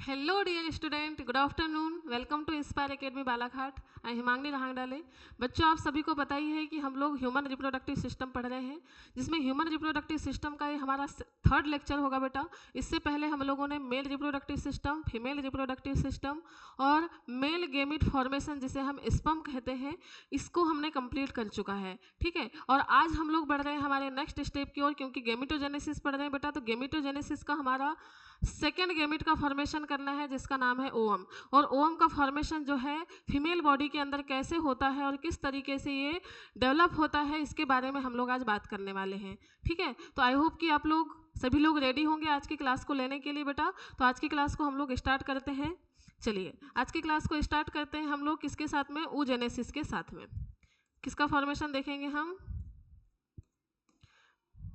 Hello dear student, good afternoon. Welcome to Inspire academy Balaghat. I Himangani Rahangdale. बच्चों, आप सभी को पता ही है कि हम लोग ह्यूमन रिप्रोडक्टिव सिस्टम पढ़ रहे हैं, जिसमें ह्यूमन रिप्रोडक्टिव सिस्टम का ये हमारा थर्ड लेक्चर होगा बेटा। इससे पहले हम लोगों ने male reproductive system, female reproductive system और मेल गेमिट फॉर्मेशन, जिसे हम स्पर्म कहते हैं, इसको हमने कंप्लीट कर चुका है। ठीक है, और आज हम लोग बढ़ रहे हैं हमारे नेक्स्ट स्टेप की ओर, क्योंकि गेमिटोजेनेसिस पढ़ रहे हैं बेटा। तो गेमिटोजेनेसिस का हमारा सेकेंड गेमिट का फॉर्मेशन करना है, जिसका नाम है ओवम। और ओवम का फॉर्मेशन जो है फीमेल बॉडी के अंदर कैसे होता है और किस तरीके से ये डेवलप होता है, इसके बारे में हम लोग आज बात करने वाले हैं। ठीक है, तो आई होप कि आप लोग सभी लोग रेडी होंगे आज की क्लास को लेने के लिए बेटा। तो आज की क्लास को हम लोग स्टार्ट करते हैं। चलिए, आज की क्लास को स्टार्ट करते हैं हम लोग किसके साथ में? oogenesis के साथ में। किसका फॉर्मेशन देखेंगे हम?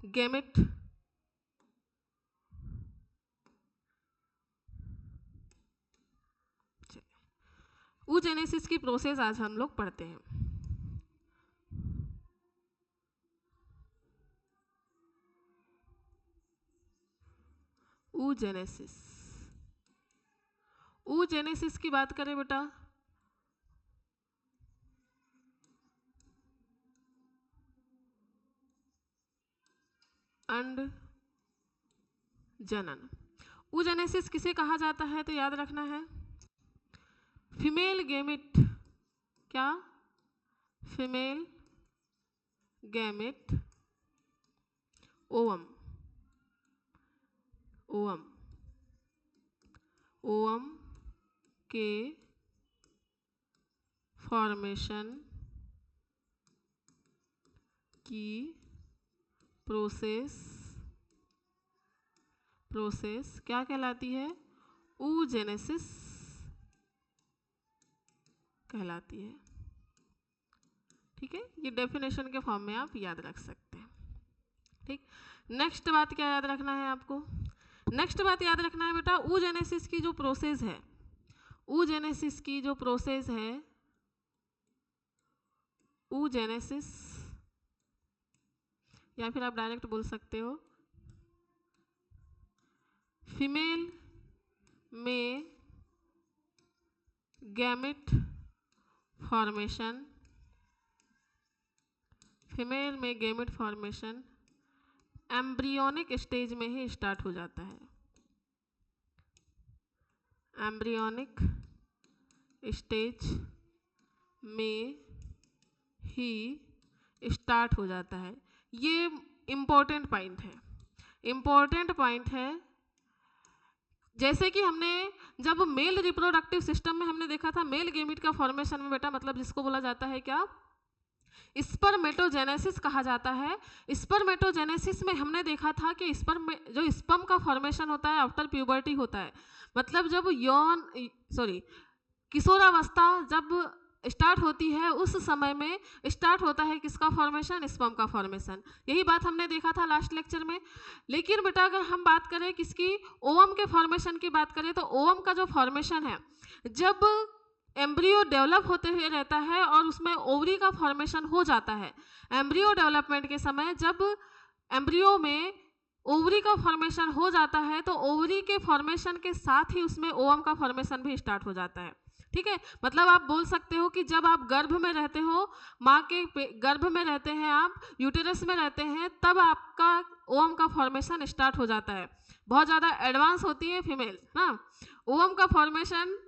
गेमिट oogenesis की प्रोसेस आज हम लोग पढ़ते हैं। oogenesis oogenesis की बात करें बेटा, अंड जनन। oogenesis किसे कहा जाता है? तो याद रखना है, फीमेल गेमिट। क्या? Female gamete ovum. Ovum ovum के फॉर्मेशन की प्रोसेस क्या कहलाती है? oogenesis कहलाती है। ठीक है, ये डेफिनेशन के फॉर्म में आप याद रख सकते हैं। ठीक, नेक्स्ट बात क्या याद रखना है आपको? नेक्स्ट बात याद रखना है बेटा, oogenesis की जो प्रोसेस है, oogenesis की जो प्रोसेस है, oogenesis, या फिर आप डायरेक्ट बोल सकते हो फीमेल में गैमेट फॉर्मेशन, फीमेल में गैमेट फॉर्मेशन एम्ब्रियोनिक स्टेज में ही स्टार्ट हो जाता है। एम्ब्रियोनिक स्टेज में ही स्टार्ट हो जाता है। ये इम्पोर्टेंट पॉइंट है, इम्पोर्टेंट पॉइंट है। जैसे कि हमने जब मेल रिप्रोडक्टिव सिस्टम में हमने देखा था, मेल गेमिट का फॉर्मेशन में बेटा, मतलब जिसको बोला जाता है क्या? स्पर्मेटोजेनेसिस कहा जाता है। स्पर्मेटोजेनेसिस में हमने देखा था कि जो स्पर्म का फॉर्मेशन होता है आफ्टर प्यूबर्टी होता है। मतलब जब किशोरावस्था जब स्टार्ट होती है, उस समय में स्टार्ट होता है किसका फॉर्मेशन? स्पर्म का फॉर्मेशन। यही बात हमने देखा था लास्ट लेक्चर में। लेकिन बेटा, अगर हम बात करें किसकी? ओवम के फॉर्मेशन की बात करें, तो ओवम का जो फॉर्मेशन है, जब एम्ब्रियो डेवलप होते हुए रहता है और उसमें ओवरी का फॉर्मेशन हो जाता है। एम्ब्रियो डेवलपमेंट के समय जब एम्ब्रियो में ओवरी का फॉर्मेशन हो जाता है, तो ओवरी के फॉर्मेशन के साथ ही उसमें ओवम का फॉर्मेशन भी स्टार्ट हो जाता है। ठीक है, मतलब आप बोल सकते हो कि जब आप गर्भ में रहते हो, माँ के गर्भ में रहते हैं, आप यूटेरस में रहते हैं, तब आपका ओवम का फॉर्मेशन स्टार्ट हो जाता है। बहुत ज़्यादा एडवांस होती है फीमेल ना। ओवम का फॉर्मेशन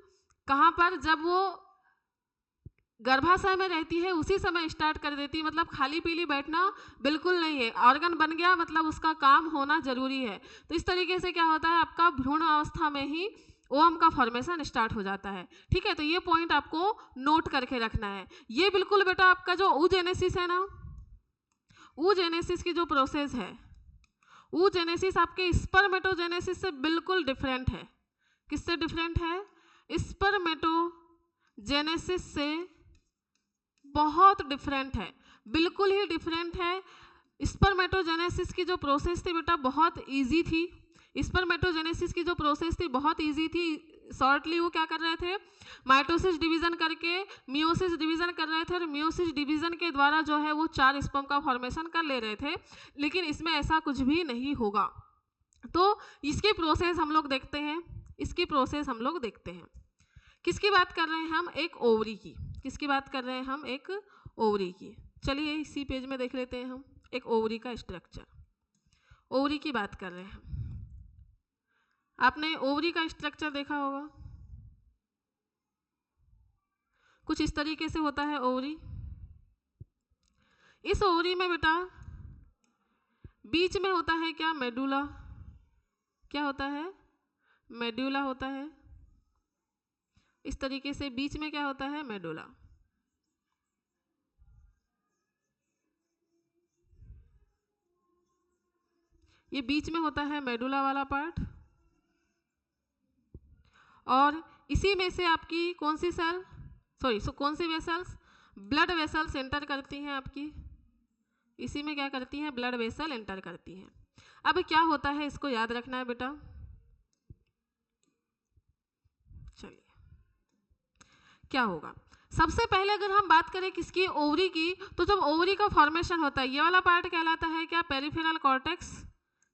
कहाँ पर? जब वो गर्भाशय में रहती है, उसी समय स्टार्ट कर देती है। मतलब खाली पीली बैठना बिल्कुल नहीं है। ऑर्गन बन गया मतलब उसका काम होना जरूरी है। तो इस तरीके से क्या होता है, आपका भ्रूण अवस्था में ही ओवम का फॉर्मेशन स्टार्ट हो जाता है। ठीक है, तो ये पॉइंट आपको नोट करके रखना है। ये बिल्कुल बेटा आपका जो oogenesis है ना, oogenesis की जो प्रोसेस है, oogenesis आपके स्पर्मेटोजेनेसिस से बिल्कुल डिफरेंट है। किससे डिफरेंट है? स्पर्मेटोजेनेसिस से बहुत डिफरेंट है, बिल्कुल ही डिफरेंट है। स्पर्मेटोजेनेसिस की जो प्रोसेस थी बेटा, बहुत इजी थी। स्पर्मेटोजेनेसिस की जो प्रोसेस थी बहुत इजी थी। शॉर्टली वो क्या कर रहे थे? माइटोसिस डिवीजन करके मियोसिस डिवीजन कर रहे थे, और मियोसिस डिवीजन के द्वारा जो है वो 4 स्पर्म का फॉर्मेशन कर ले रहे थे। लेकिन इसमें ऐसा कुछ भी नहीं होगा। तो इसकी प्रोसेस हम लोग देखते हैं। इसकी प्रोसेस हम लोग देखते हैं। किसकी बात कर रहे हैं हम? एक ओवरी की। किसकी बात कर रहे हैं हम? एक ओवरी की। चलिए इसी पेज में देख लेते हैं हम एक ओवरी का स्ट्रक्चर। ओवरी की बात कर रहे हैं। आपने ओवरी का स्ट्रक्चर देखा होगा, कुछ इस तरीके से होता है ओवरी। इस ओवरी में बेटा बीच में होता है क्या? मेडुला। क्या होता है? मेडुला होता है। इस तरीके से बीच में क्या होता है? मेडुला। ये बीच में होता है मेडुला वाला पार्ट। और इसी में से आपकी कौन सी सेल, कौन सी वेसल्स? ब्लड वेसल्स एंटर करती हैं आपकी। इसी में क्या करती हैं? ब्लड वेसल एंटर करती हैं। अब क्या होता है इसको याद रखना है बेटा। चलिए क्या होगा, सबसे पहले अगर हम बात करें किसकी? ओवरी की, तो जब ओवरी का फॉर्मेशन होता है ये वाला पार्ट कहलाता है क्या? Peripheral cortex.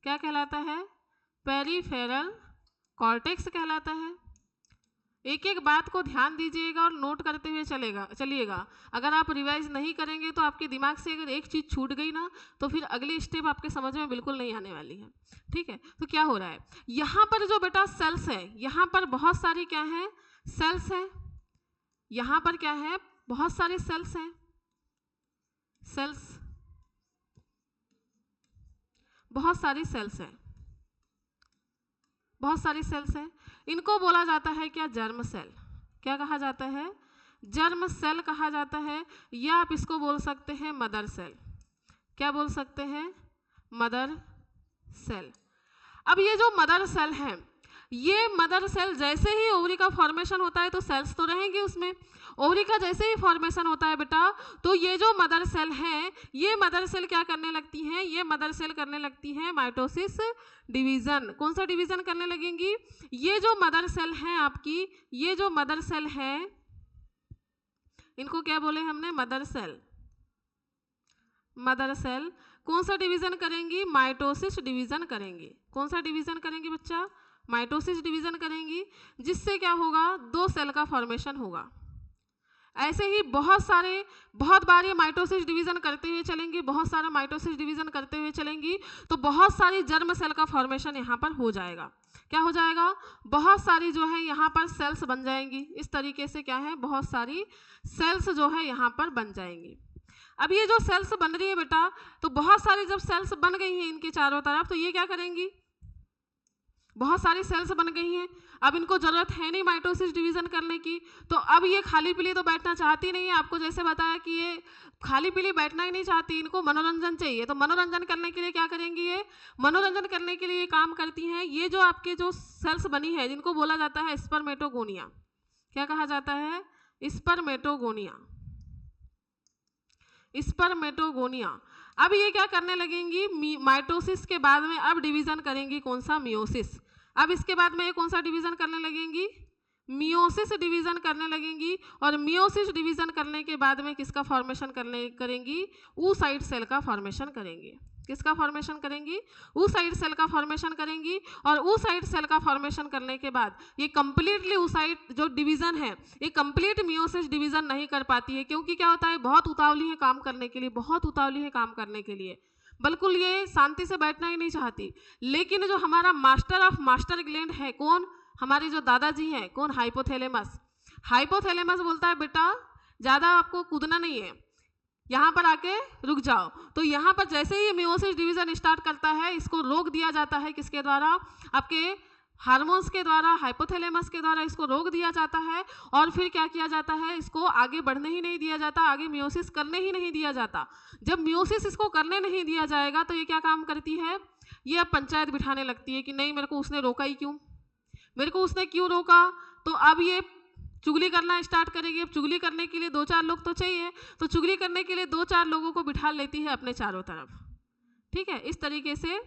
क्या कहलाता है? पेरिफेरल कॉर्टेक्स कहलाता है। एक एक बात को ध्यान दीजिएगा और नोट करते हुए चलिएगा। अगर आप रिवाइज नहीं करेंगे तो आपके दिमाग से अगर एक चीज़ छूट गई ना तो फिर अगली स्टेप आपके समझ में बिल्कुल नहीं आने वाली है। ठीक है, तो क्या हो रहा है यहाँ पर? जो बेटा सेल्स है, यहाँ पर बहुत सारी क्या है? सेल्स है। यहाँ पर क्या है? बहुत सारे सेल्स हैं। सेल्स, बहुत सारी सेल्स हैं। बहुत सारी सेल्स हैं। इनको बोला जाता है क्या? Germ cell. क्या कहा जाता है? जर्म सेल कहा जाता है। या आप इसको बोल सकते हैं मदर सेल। क्या बोल सकते हैं? Mother cell. अब ये जो मदर सेल है, ये मदर सेल जैसे ही ओवरी का फॉर्मेशन होता है तो सेल्स तो रहेंगे उसमें। ओवरी का जैसे ही फॉर्मेशन होता है बेटा तो ये जो मदर सेल है, ये मदर सेल क्या करने लगती हैं? ये मदर सेल करने लगती हैं माइटोसिस डिवीजन। कौन सा डिवीजन करने लगेंगी? ये जो मदर सेल है आपकी, ये जो मदर सेल है, इनको क्या बोले हमने? Mother cell. मदर सेल कौन सा डिवीजन करेंगी? माइटोसिस डिवीजन करेंगी। कौन सा डिवीजन करेंगी बच्चा? माइटोसिस डिवीजन करेंगी, जिससे क्या होगा? दो सेल का फॉर्मेशन होगा। ऐसे ही बहुत बार ये माइटोसिस डिवीजन करते हुए चलेंगी, बहुत सारा माइटोसिस डिवीजन करते हुए चलेंगी, तो बहुत सारी जर्म सेल का फॉर्मेशन यहाँ पर हो जाएगा। क्या हो जाएगा? बहुत सारी जो है यहाँ पर सेल्स बन जाएंगी। इस तरीके से क्या है? बहुत सारी सेल्स जो है यहाँ पर बन जाएंगी। अब ये जो सेल्स बन रही है बेटा, तो बहुत सारी जब सेल्स बन गई हैं इनके चारों तरफ, तो ये क्या करेंगी? बहुत सारी सेल्स बन गई हैं, अब इनको जरूरत है नहीं माइटोसिस डिवीजन करने की, तो अब ये खाली पीली तो बैठना चाहती नहीं है। आपको जैसे बताया कि ये खाली पीली बैठना ही नहीं चाहती, इनको मनोरंजन चाहिए। तो मनोरंजन करने के लिए क्या करेंगी? ये मनोरंजन करने के लिए काम करती हैं। ये जो आपके जो सेल्स बनी है, जिनको बोला जाता है स्पर्मेटोगोनिया। क्या कहा जाता है? स्पर्मेटोगोनिया। स्पर्मेटोगोनिया। अब ये क्या करने लगेंगी? माइटोसिस के बाद में अब डिवीजन करेंगी। कौन सा? मियोसिस। अब इसके बाद में ये कौन सा डिवीजन करने लगेंगी? मियोसिस डिवीजन करने लगेंगी। और मियोसिस डिवीजन करने के बाद में किसका फॉर्मेशन करेंगी? oocyte सेल का फॉर्मेशन करेंगी। किसका फॉर्मेशन करेंगी? oocyte सेल का फॉर्मेशन करेंगी। और oocyte सेल का फॉर्मेशन करने के बाद ये कंप्लीटली oocyte जो डिवीजन है, ये कंप्लीट मियोसिस डिवीजन नहीं कर पाती है, क्योंकि क्या होता है? बहुत उतावली है काम करने के लिए, बहुत उतावली है काम करने के लिए, बिल्कुल ये शांति से बैठना ही नहीं चाहती। लेकिन जो हमारा मास्टर ऑफ मास्टर ग्लैंड है, कौन? हमारे जो दादाजी हैं, कौन? हाइपोथैलेमस। हाइपोथैलेमस बोलता है बेटा ज़्यादा आपको कूदना नहीं है, यहाँ पर आके रुक जाओ। तो यहाँ पर जैसे ही मियोसिस डिवीजन स्टार्ट करता है, इसको रोक दिया जाता है। किसके द्वारा? आपके हार्मोन्स के द्वारा, हाइपोथैलेमस के द्वारा इसको रोक दिया जाता है। और फिर क्या किया जाता है? इसको आगे बढ़ने ही नहीं दिया जाता, आगे मियोसिस करने ही नहीं दिया जाता। जब मियोसिस इसको करने नहीं दिया जाएगा तो ये क्या काम करती है? ये अब पंचायत बिठाने लगती है कि नहीं, मेरे को उसने रोका ही क्यों, मेरे को उसने क्यों रोका। तो अब ये चुगली करना स्टार्ट करेगी। अब चुगली करने के लिए दो चार लोग तो चाहिए, तो चुगली करने के लिए दो चार लोगों को बिठा लेती है अपने चारों तरफ। ठीक है, इस तरीके से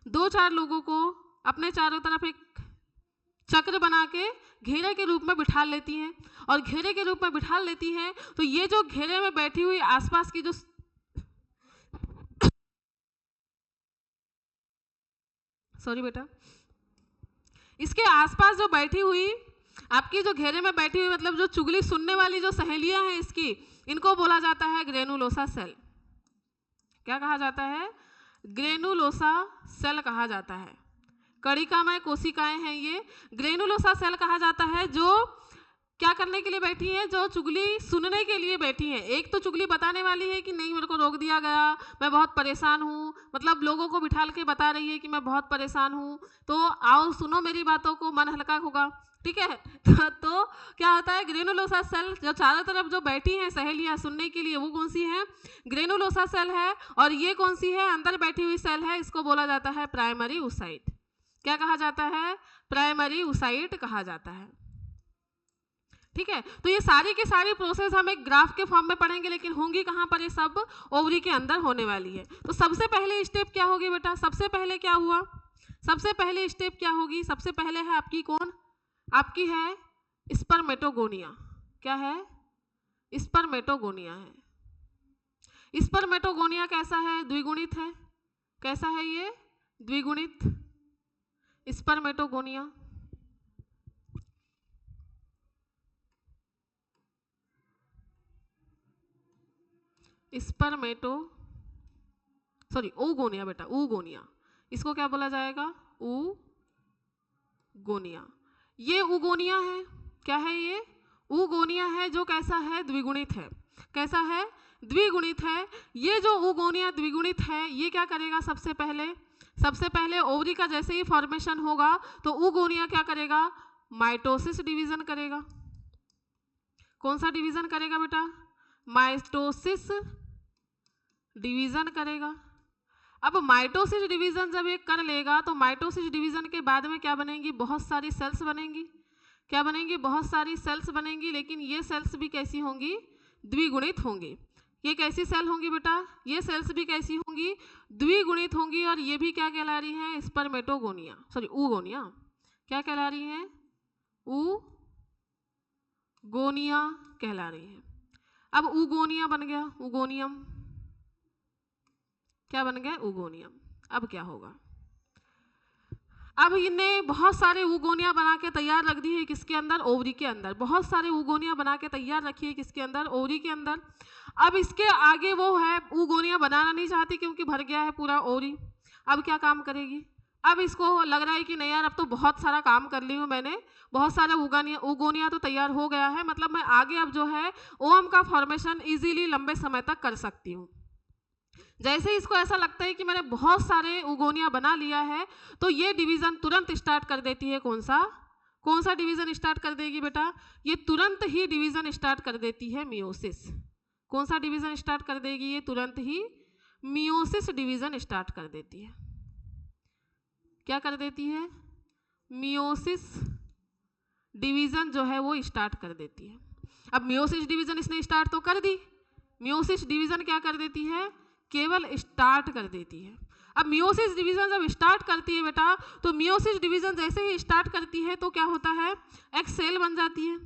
दो चार लोगों को अपने चारों तरफ एक चक्र बना के घेरे के रूप में बिठा लेती हैं। और घेरे के रूप में बिठा लेती हैं तो ये जो घेरे में बैठी हुई आसपास की जो सॉरी बेटा, इसके आसपास जो बैठी हुई आपकी जो घेरे में बैठी हुई मतलब जो चुगली सुनने वाली जो सहेलियां हैं इसकी, इनको बोला जाता है ग्रेनुलोसा सेल। क्या कहा जाता है? ग्रेनुलोसा सेल कहा जाता है। कणिकामय कोशिकाएं हैं ये। ग्रेनुलोसा सेल कहा जाता है जो क्या करने के लिए बैठी है? जो चुगली सुनने के लिए बैठी है। एक तो चुगली बताने वाली है कि नहीं मेरे को रोक दिया गया, मैं बहुत परेशान हूँ, मतलब लोगों को बिठाल के बता रही है कि मैं बहुत परेशान हूँ, तो आओ सुनो मेरी बातों को, मन हल्का होगा। ठीक है तो क्या होता है? ग्रेनुलोसा सेल जो चारों तरफ जो बैठी हैं सहेलियां सुनने के लिए, वो कौन सी है? ग्रेनुलोसा सेल है। और ये कौन सी है? अंदर बैठी हुई सेल है, इसको बोला जाता है प्राइमरी oocyte। क्या कहा जाता है? प्राइमरी oocyte कहा जाता है। ठीक है, तो ये सारी की सारी प्रोसेस हम एक ग्राफ के फॉर्म में पढ़ेंगे, लेकिन होंगी कहाँ पर? ये सब ओवरी के अंदर होने वाली है। तो सबसे पहले स्टेप क्या होगी बेटा? सबसे पहले क्या हुआ? सबसे पहले स्टेप क्या होगी? सबसे पहले है आपकी कौन? आपकी है स्पर्मेटोगोनिया। क्या है? स्पर्मेटोगोनिया है। स्पर्मेटोगोनिया कैसा है? द्विगुणित है। कैसा है ये? द्विगुणित स्पर्मेटोगोनिया। oogonia बेटा, oogonia। इसको क्या बोला जाएगा? oogonia। ये oogonia है। क्या है ये? oogonia है, जो कैसा है? द्विगुणित है। कैसा है? द्विगुणित है। ये जो oogonia द्विगुणित है, ये क्या करेगा? सबसे पहले ओवरी का जैसे ही फॉर्मेशन होगा तो oogonia क्या करेगा? माइटोसिस डिवीजन करेगा। कौन सा डिवीजन करेगा बेटा? माइटोसिस डिवीजन करेगा। अब माइटोसिस डिवीजन जब ये कर लेगा तो माइटोसिस डिवीजन के बाद में क्या बनेंगी? बहुत सारी सेल्स बनेंगी। क्या बनेंगी? बहुत सारी सेल्स बनेंगी। लेकिन ये सेल्स भी कैसी होंगी? द्विगुणित होंगी। ये कैसी सेल होंगी बेटा? ये सेल्स भी कैसी होंगी? द्विगुणित होंगी। और ये भी क्या कहला रही हैं? Spermatogonia, oogonia। क्या कहला रही हैं? oogonia कहला रही है। अब oogonia बन गया oogoनियम। क्या बन गया? oogoनियम। अब क्या होगा? अब इन्हें बहुत सारे oogonia बना के तैयार रख दी है किसके अंदर? ओवरी के अंदर। बहुत सारे oogonia बना के तैयार रखी है किसके अंदर? ओवरी के अंदर। अब इसके आगे वो है oogonia बनाना नहीं चाहती क्योंकि भर गया है पूरा ओवरी। अब क्या काम करेगी? अब इसको लग रहा है कि नहीं यार, अब तो बहुत सारा काम कर ली हूँ मैंने, बहुत सारा oogonia तो तैयार हो गया है, मतलब मैं आगे अब जो है ओवम का फॉर्मेशन इजीली लंबे समय तक कर सकती हूँ। जैसे इसको ऐसा लगता है कि मैंने बहुत सारे oogonia बना लिया है, तो ये डिवीजन तुरंत स्टार्ट कर देती है। कौन सा डिवीजन स्टार्ट कर देगी बेटा? ये तुरंत ही डिवीजन स्टार्ट कर देती है मियोसिस। कौन सा डिवीजन स्टार्ट कर देगी? ये तुरंत ही मियोसिस डिवीजन स्टार्ट कर देती है। क्या कर देती है? मियोसिस डिवीजन जो है वो स्टार्ट कर देती है। अब मियोसिस डिवीजन इसने स्टार्ट तो कर दी, मियोसिस डिवीजन क्या कर देती है? केवल स्टार्ट कर देती है। अब मियोसिस डिवीजन जब स्टार्ट करती है बेटा, तो मियोसिस डिवीजन जैसे ही स्टार्ट करती है तो क्या होता है? एक सेल बन जाती है।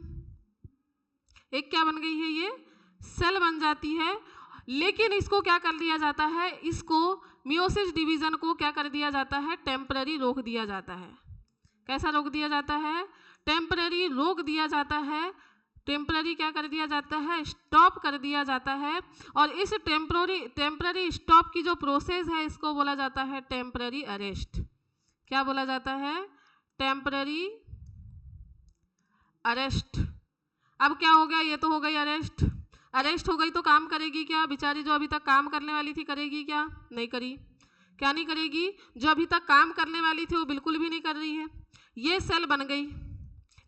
एक क्या बन गई है? ये सेल बन जाती है। लेकिन इसको क्या कर दिया जाता है? इसको मियोसिस डिवीजन को क्या कर दिया जाता है? टेम्पररी रोक दिया जाता है। कैसा रोक दिया जाता है? टेम्पररी रोक दिया जाता है। टेम्पररी क्या कर दिया जाता है? स्टॉप कर दिया जाता है। और इस टेम्पररी स्टॉप की जो प्रोसेस है इसको बोला जाता है टेम्पररी अरेस्ट। क्या बोला जाता है? Temporary arrest. अब क्या हो गया? ये तो हो गई अरेस्ट। अरेस्ट हो गई तो काम करेगी क्या? बेचारी जो अभी तक काम करने वाली थी करेगी क्या? नहीं करी। क्या नहीं करेगी? जो अभी तक काम करने वाली थी वो बिल्कुल भी नहीं कर रही है। ये सेल बन गई,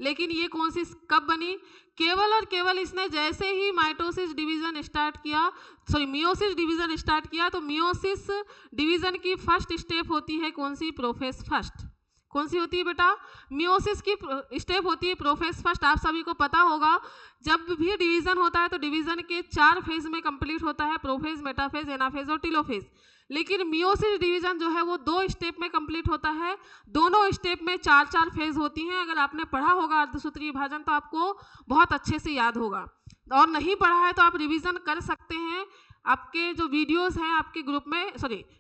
लेकिन ये कौन सी कब बनी? केवल और केवल इसने जैसे ही माइटोसिस डिवीजन स्टार्ट किया, मियोसिस डिवीजन स्टार्ट किया, तो मियोसिस डिवीजन की फर्स्ट स्टेप होती है कौन सी? Prophase first. कौन सी होती है बेटा? मियोसिस की स्टेप होती है प्रोफेज फर्स्ट। आप सभी को पता होगा जब भी डिवीजन होता है तो डिवीजन के 4 फेज में कंप्लीट होता है, प्रोफेज, मेटाफेज, एनाफेज और टीलोफेज। लेकिन मियोसिस डिवीजन जो है वो 2 स्टेप में कंप्लीट होता है। दोनों स्टेप में 4-4 फेज होती हैं। अगर आपने पढ़ा होगा अर्धसूत्रीय विभाजन तो आपको बहुत अच्छे से याद होगा, और नहीं पढ़ा है तो आप रिवीजन कर सकते हैं। आपके जो वीडियोस हैं आपके ग्रुप में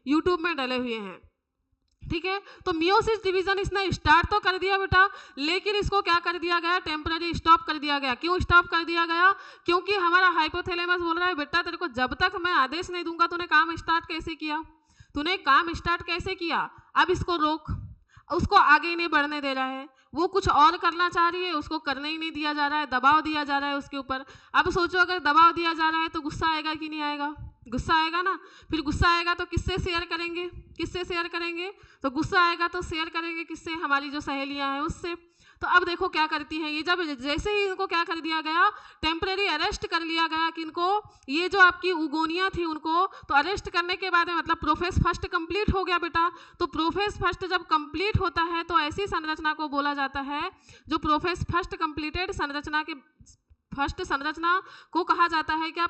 यूट्यूब में डले हुए हैं, ठीक है। तो मियोसिस डिवीजन इसने स्टार्ट तो कर दिया बेटा, लेकिन इसको क्या कर दिया गया, टेम्पररी स्टॉप कर दिया गया। क्यों स्टॉप कर दिया गया? क्योंकि हमारा हाइपोथैलेमस बोल रहा है बेटा तेरे को जब तक मैं आदेश नहीं दूंगा तूने काम स्टार्ट कैसे किया, तूने काम स्टार्ट कैसे किया, अब इसको रोक। उसको आगे ही नहीं बढ़ने दे रहा है, वो कुछ और करना चाह रही है, उसको करने ही नहीं दिया जा रहा है, दबाव दिया जा रहा है उसके ऊपर। अब सोचो अगर दबाव दिया जा रहा है तो गुस्सा आएगा कि नहीं आएगा? गुस्सा आएगा ना। फिर गुस्सा आएगा तो किससे शेयर करेंगे? किससे शेयर करेंगे? तो गुस्सा आएगा तो शेयर करेंगे किससे? हमारी जो सहेलियां हैं उससे। तो अब देखो क्या करती हैं ये, जब जैसे ही इनको क्या कर दिया गया, टेम्परेरी अरेस्ट कर लिया गया कि इनको, ये जो आपकी उगोनिया थी उनको, तो अरेस्ट करने के बाद मतलब प्रोफेस फर्स्ट कंप्लीट हो गया बेटा। तो प्रोफेस फर्स्ट जब कंप्लीट होता है तो ऐसी संरचना को बोला जाता है, जो प्रोफेस फर्स्ट कंप्लीटेड संरचना के फर्स्ट संरचना को कहा जाता है क्या?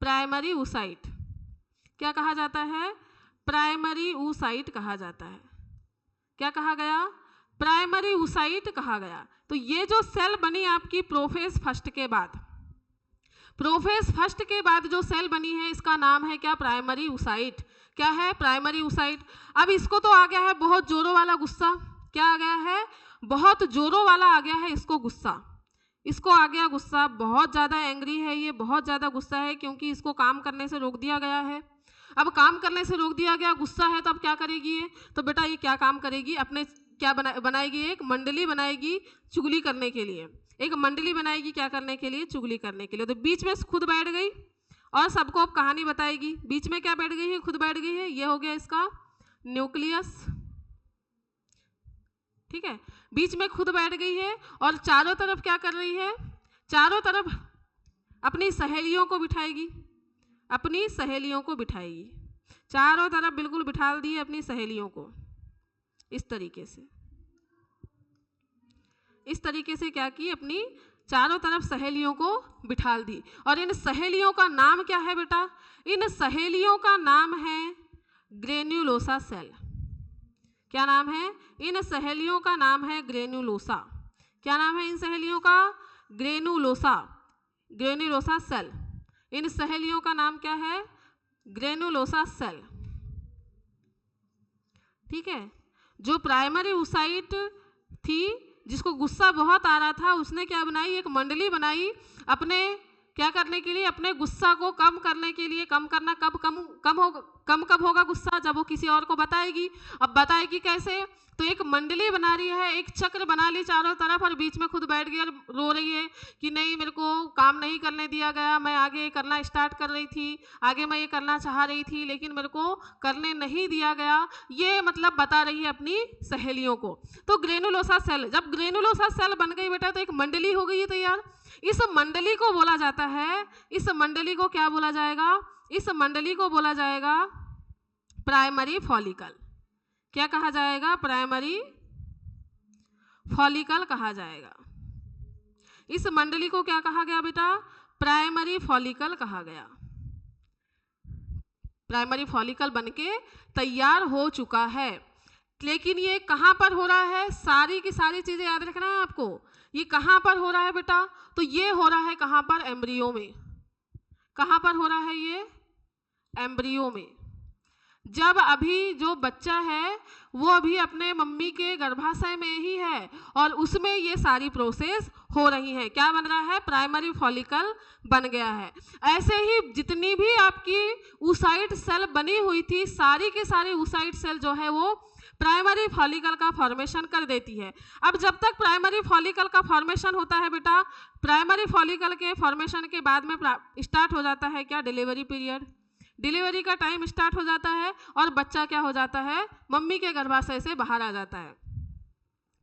Primary oocyte. क्या कहा जाता है? प्राइमरी ऊसाइट कहा जाता है। क्या कहा गया? प्राइमरी ऊसाइट कहा गया। तो ये जो सेल बनी आपकी प्रोफेस फर्स्ट के बाद, प्रोफेस फर्स्ट के बाद जो सेल बनी है इसका नाम है क्या? Primary oocyte. क्या है? Primary oocyte. अब इसको तो आ गया है बहुत जोरों वाला गुस्सा। क्या आ गया है? बहुत जोरों वाला आ गया है इसको गुस्सा। इसको आ गया गुस्सा, बहुत ज़्यादा एंग्री है ये, बहुत ज़्यादा गुस्सा है, क्योंकि इसको काम करने से रोक दिया गया है। अब काम करने से रोक दिया गया, गुस्सा है, तो अब क्या करेगी ये? तो बेटा ये क्या काम करेगी? अपने क्या बनाएगी? एक मंडली बनाएगी चुगली करने के लिए। एक मंडली बनाएगी क्या करने के लिए? चुगली करने के लिए। तो बीच में खुद बैठ गई और सबको अब कहानी बताएगी। बीच में क्या बैठ गई है? खुद बैठ गई है। ये हो गया इसका न्यूक्लियस। ठीक है, बीच में खुद बैठ गई है और चारों तरफ क्या कर रही है? चारों तरफ अपनी सहेलियों को बिठाएगी, अपनी सहेलियों को बिठाएगी। चारों तरफ बिल्कुल बिठा दी अपनी सहेलियों को। इस तरीके से क्या की? अपनी चारों तरफ सहेलियों को बिठा दी। और इन सहेलियों का नाम क्या है बेटा? इन सहेलियों का नाम है ग्रेन्युलोसा सेल। क्या नाम है? इन सहेलियों का नाम है ग्रेन्युलोसा। क्या नाम है इन सहेलियों का? Granulosa cell. इन सहेलियों का नाम क्या है? Granulosa cell. ठीक है। जो प्राइमरी ऊसाइट थी, जिसको गुस्सा बहुत आ रहा था, उसने क्या बनाई? एक मंडली बनाई अपने क्या करने के लिए? अपने गुस्सा को कम करने के लिए। कम करना कब होगा गुस्सा? जब वो किसी और को बताएगी। अब बताएगी कैसे? तो एक मंडली बना रही है, एक चक्र बना ली चारों तरफ, और बीच में खुद बैठ गई और रो रही है कि नहीं मेरे को काम नहीं करने दिया गया, मैं आगे करना स्टार्ट कर रही थी, आगे मैं ये करना चाह रही थी लेकिन मेरे को करने नहीं दिया गया। ये मतलब बता रही है अपनी सहेलियों को। तो ग्रेनुलोसा सेल, जब ग्रेनुलोसा सेल बन गई बेटा तो एक मंडली हो गई तैयार। इस मंडली को बोला जाता है, इस मंडली को क्या बोला जाएगा? इस मंडली को बोला जाएगा प्राइमरी फॉलिकल। क्या कहा जाएगा? प्राइमरी फॉलिकल कहा जाएगा। इस मंडली को क्या कहा गया बेटा? प्राइमरी फॉलिकल कहा गया। प्राइमरी फॉलिकल बनके तैयार हो चुका है। लेकिन ये कहां पर हो रहा है? सारी की सारी चीजें याद रखना है आपको। ये कहां पर हो रहा है बेटा? तो ये हो रहा है कहां पर? एम्ब्रियो में। कहां पर हो रहा है ये? एम्ब्रियो में। जब अभी जो बच्चा है वो अभी अपने मम्मी के गर्भाशय में ही है और उसमें ये सारी प्रोसेस हो रही है। क्या बन रहा है? प्राइमरी फॉलिकल बन गया है। ऐसे ही जितनी भी आपकी ऊसाइट सेल बनी हुई थी, सारी के सारी ऊसाइट सेल जो है वो प्राइमरी फॉलिकल का फॉर्मेशन कर देती है। अब जब तक प्राइमरी फॉलिकल का फॉर्मेशन होता है बेटा, प्राइमरी फॉलिकल के फॉर्मेशन के बाद में स्टार्ट हो जाता है क्या? Delivery period. डिलीवरी का टाइम स्टार्ट हो जाता है और बच्चा क्या हो जाता है? मम्मी के गर्भाशय से बाहर आ जाता है।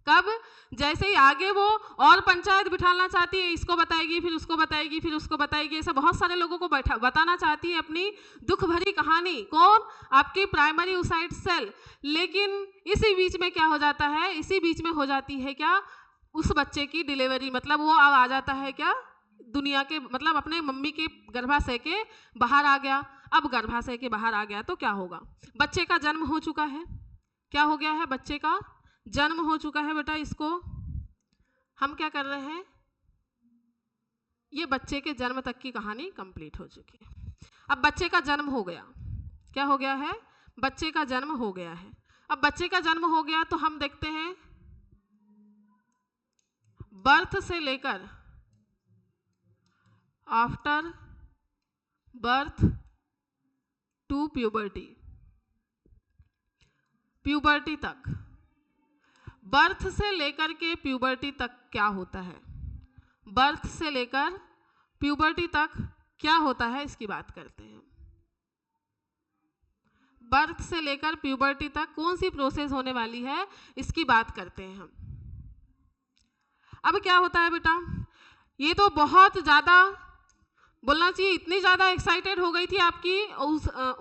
कब? जैसे ही आगे वो और पंचायत बिठाना चाहती है, इसको बताएगी, फिर उसको बताएगी, फिर उसको बताएगी, ऐसा बहुत सारे लोगों को बताना चाहती है अपनी दुख भरी कहानी। कौन? आपकी प्राइमरी ऊसाइट सेल। लेकिन इसी बीच में क्या हो जाता है? इसी बीच में हो जाती है क्या? उस बच्चे की डिलीवरी। मतलब वो अब आ जाता है क्या? दुनिया के, मतलब अपने मम्मी के गर्भाशय के बाहर आ गया। अब गर्भाशय के बाहर आ गया तो क्या होगा? बच्चे का जन्म हो चुका है। क्या हो गया है? बच्चे का जन्म हो चुका है बेटा। इसको हम क्या कर रहे हैं? ये बच्चे के जन्म तक की कहानी कंप्लीट हो चुकी है। अब बच्चे का जन्म हो गया। क्या हो गया है? बच्चे का जन्म हो गया है। अब बच्चे का जन्म हो गया तो हम देखते हैं बर्थ से लेकर after birth to puberty, puberty तक, बर्थ से लेकर के प्यूबर्टी तक क्या होता है, बर्थ से लेकर प्यूबर्टी तक क्या होता है इसकी बात करते हैं। बर्थ से लेकर प्यूबर्टी तक कौन सी प्रोसेस होने वाली है इसकी बात करते हैं हम। अब क्या होता है बेटा, ये तो बहुत ज़्यादा बोलना चाहिए, इतनी ज़्यादा एक्साइटेड हो गई थी आपकी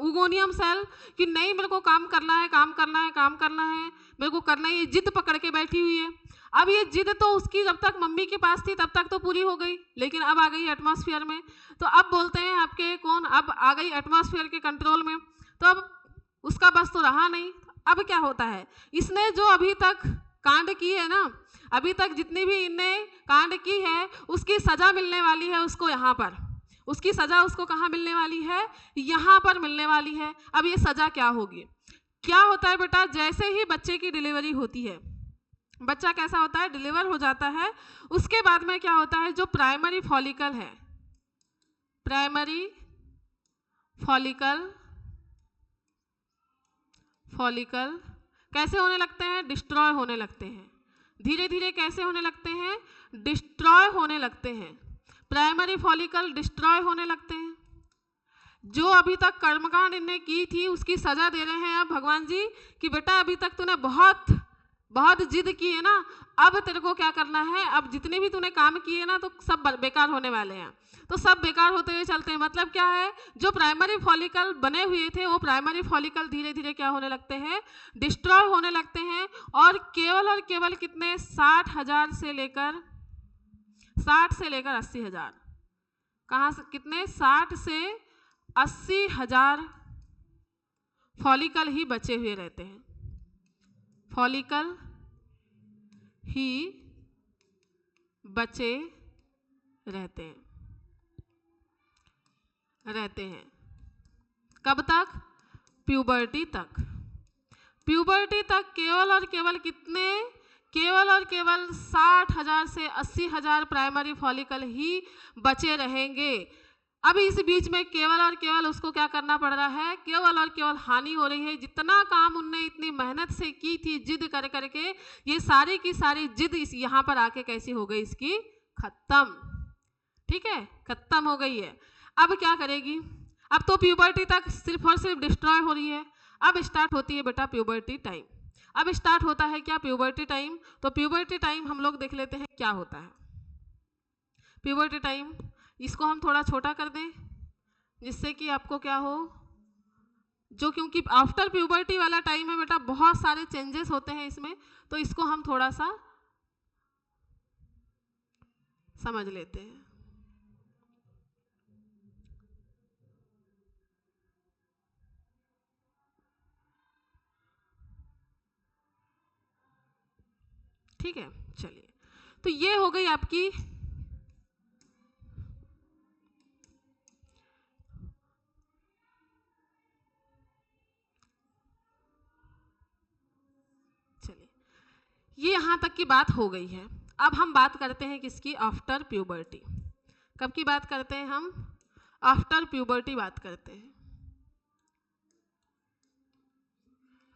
ऊगोनियम सेल कि नहीं मेरे को काम करना है, काम करना है, काम करना है, मेरे को करना है, ये जिद पकड़ के बैठी हुई है। अब ये जिद तो उसकी जब तक मम्मी के पास थी तब तक तो पूरी हो गई, लेकिन अब आ गई एटमॉस्फेयर में, तो अब बोलते हैं आपके कौन, अब आ गई एटमॉस्फेयर के कंट्रोल में, तो अब उसका बस तो रहा नहीं। अब क्या होता है, इसने जो अभी तक कांड की है ना, अभी तक जितनी भी इनने कांड की है उसकी सजा मिलने वाली है उसको यहाँ पर, उसकी सजा उसको कहाँ मिलने वाली है, यहाँ पर मिलने वाली है। अब ये सजा क्या होगी, क्या होता है बेटा, जैसे ही बच्चे की डिलीवरी होती है, बच्चा कैसा होता है, डिलीवर हो जाता है, उसके बाद में क्या होता है, जो प्राइमरी फॉलिकल है, प्राइमरी फॉलिकल, फॉलिकल कैसे होने लगते हैं, डिस्ट्रॉय होने लगते हैं, धीरे धीरे कैसे होने लगते हैं, डिस्ट्रॉय होने लगते हैं, प्राइमरी फॉलिकल डिस्ट्रॉय होने लगते हैं। जो अभी तक कर्मकांड इनने की थी उसकी सजा दे रहे हैं अब भगवान जी कि बेटा अभी तक तूने बहुत बहुत जिद की है ना, अब तेरे को क्या करना है, अब जितने भी तूने काम किए ना तो सब बेकार होने वाले हैं, तो सब बेकार होते हुए चलते हैं। मतलब क्या है, जो प्राइमरी फॉलिकल बने हुए थे वो प्राइमरी फॉलिकल धीरे धीरे क्या होने लगते हैं, डिस्ट्रॉय होने लगते हैं। और केवल कितने 60,000 से लेकर 80,000, कहाँ से कितने 60 से 80,000 फॉलिकल ही बचे हुए रहते हैं, फॉलिकल ही बचे रहते हैं। कब तक, प्यूबर्टी तक, प्यूबर्टी तक केवल और केवल कितने, केवल और केवल 60,000 से 80,000 प्राइमरी फॉलिकल ही बचे रहेंगे। अब इस बीच में केवल और केवल उसको क्या करना पड़ रहा है, केवल और केवल हानि हो रही है। जितना काम उनने इतनी मेहनत से की थी जिद कर करके, ये सारी की सारी जिद इस यहाँ पर आके कैसी हो गई, इसकी खत्म, ठीक है, खत्म हो गई है। अब क्या करेगी, अब तो प्यूबर्टी तक सिर्फ और सिर्फ डिस्ट्रॉय हो रही है। अब स्टार्ट होती है बेटा प्यूबर्टी टाइम। अब स्टार्ट होता है क्या, प्यूबर्टी टाइम। तो प्यूबर्टी टाइम हम लोग देख लेते हैं क्या होता है। प्यूबर्टी टाइम, इसको हम थोड़ा छोटा कर दें जिससे कि आपको क्या हो, जो क्योंकि आफ्टर प्यूबर्टी वाला टाइम है बेटा, बहुत सारे चेंजेस होते हैं इसमें, तो इसको हम थोड़ा सा समझ लेते हैं। ठीक है, चलिए, तो ये हो गई आपकी ये यहाँ तक की बात हो गई है। अब हम बात करते हैं किसकी, आफ्टर प्यूबर्टी। कब की बात करते हैं हम, आफ्टर प्यूबर्टी बात करते हैं,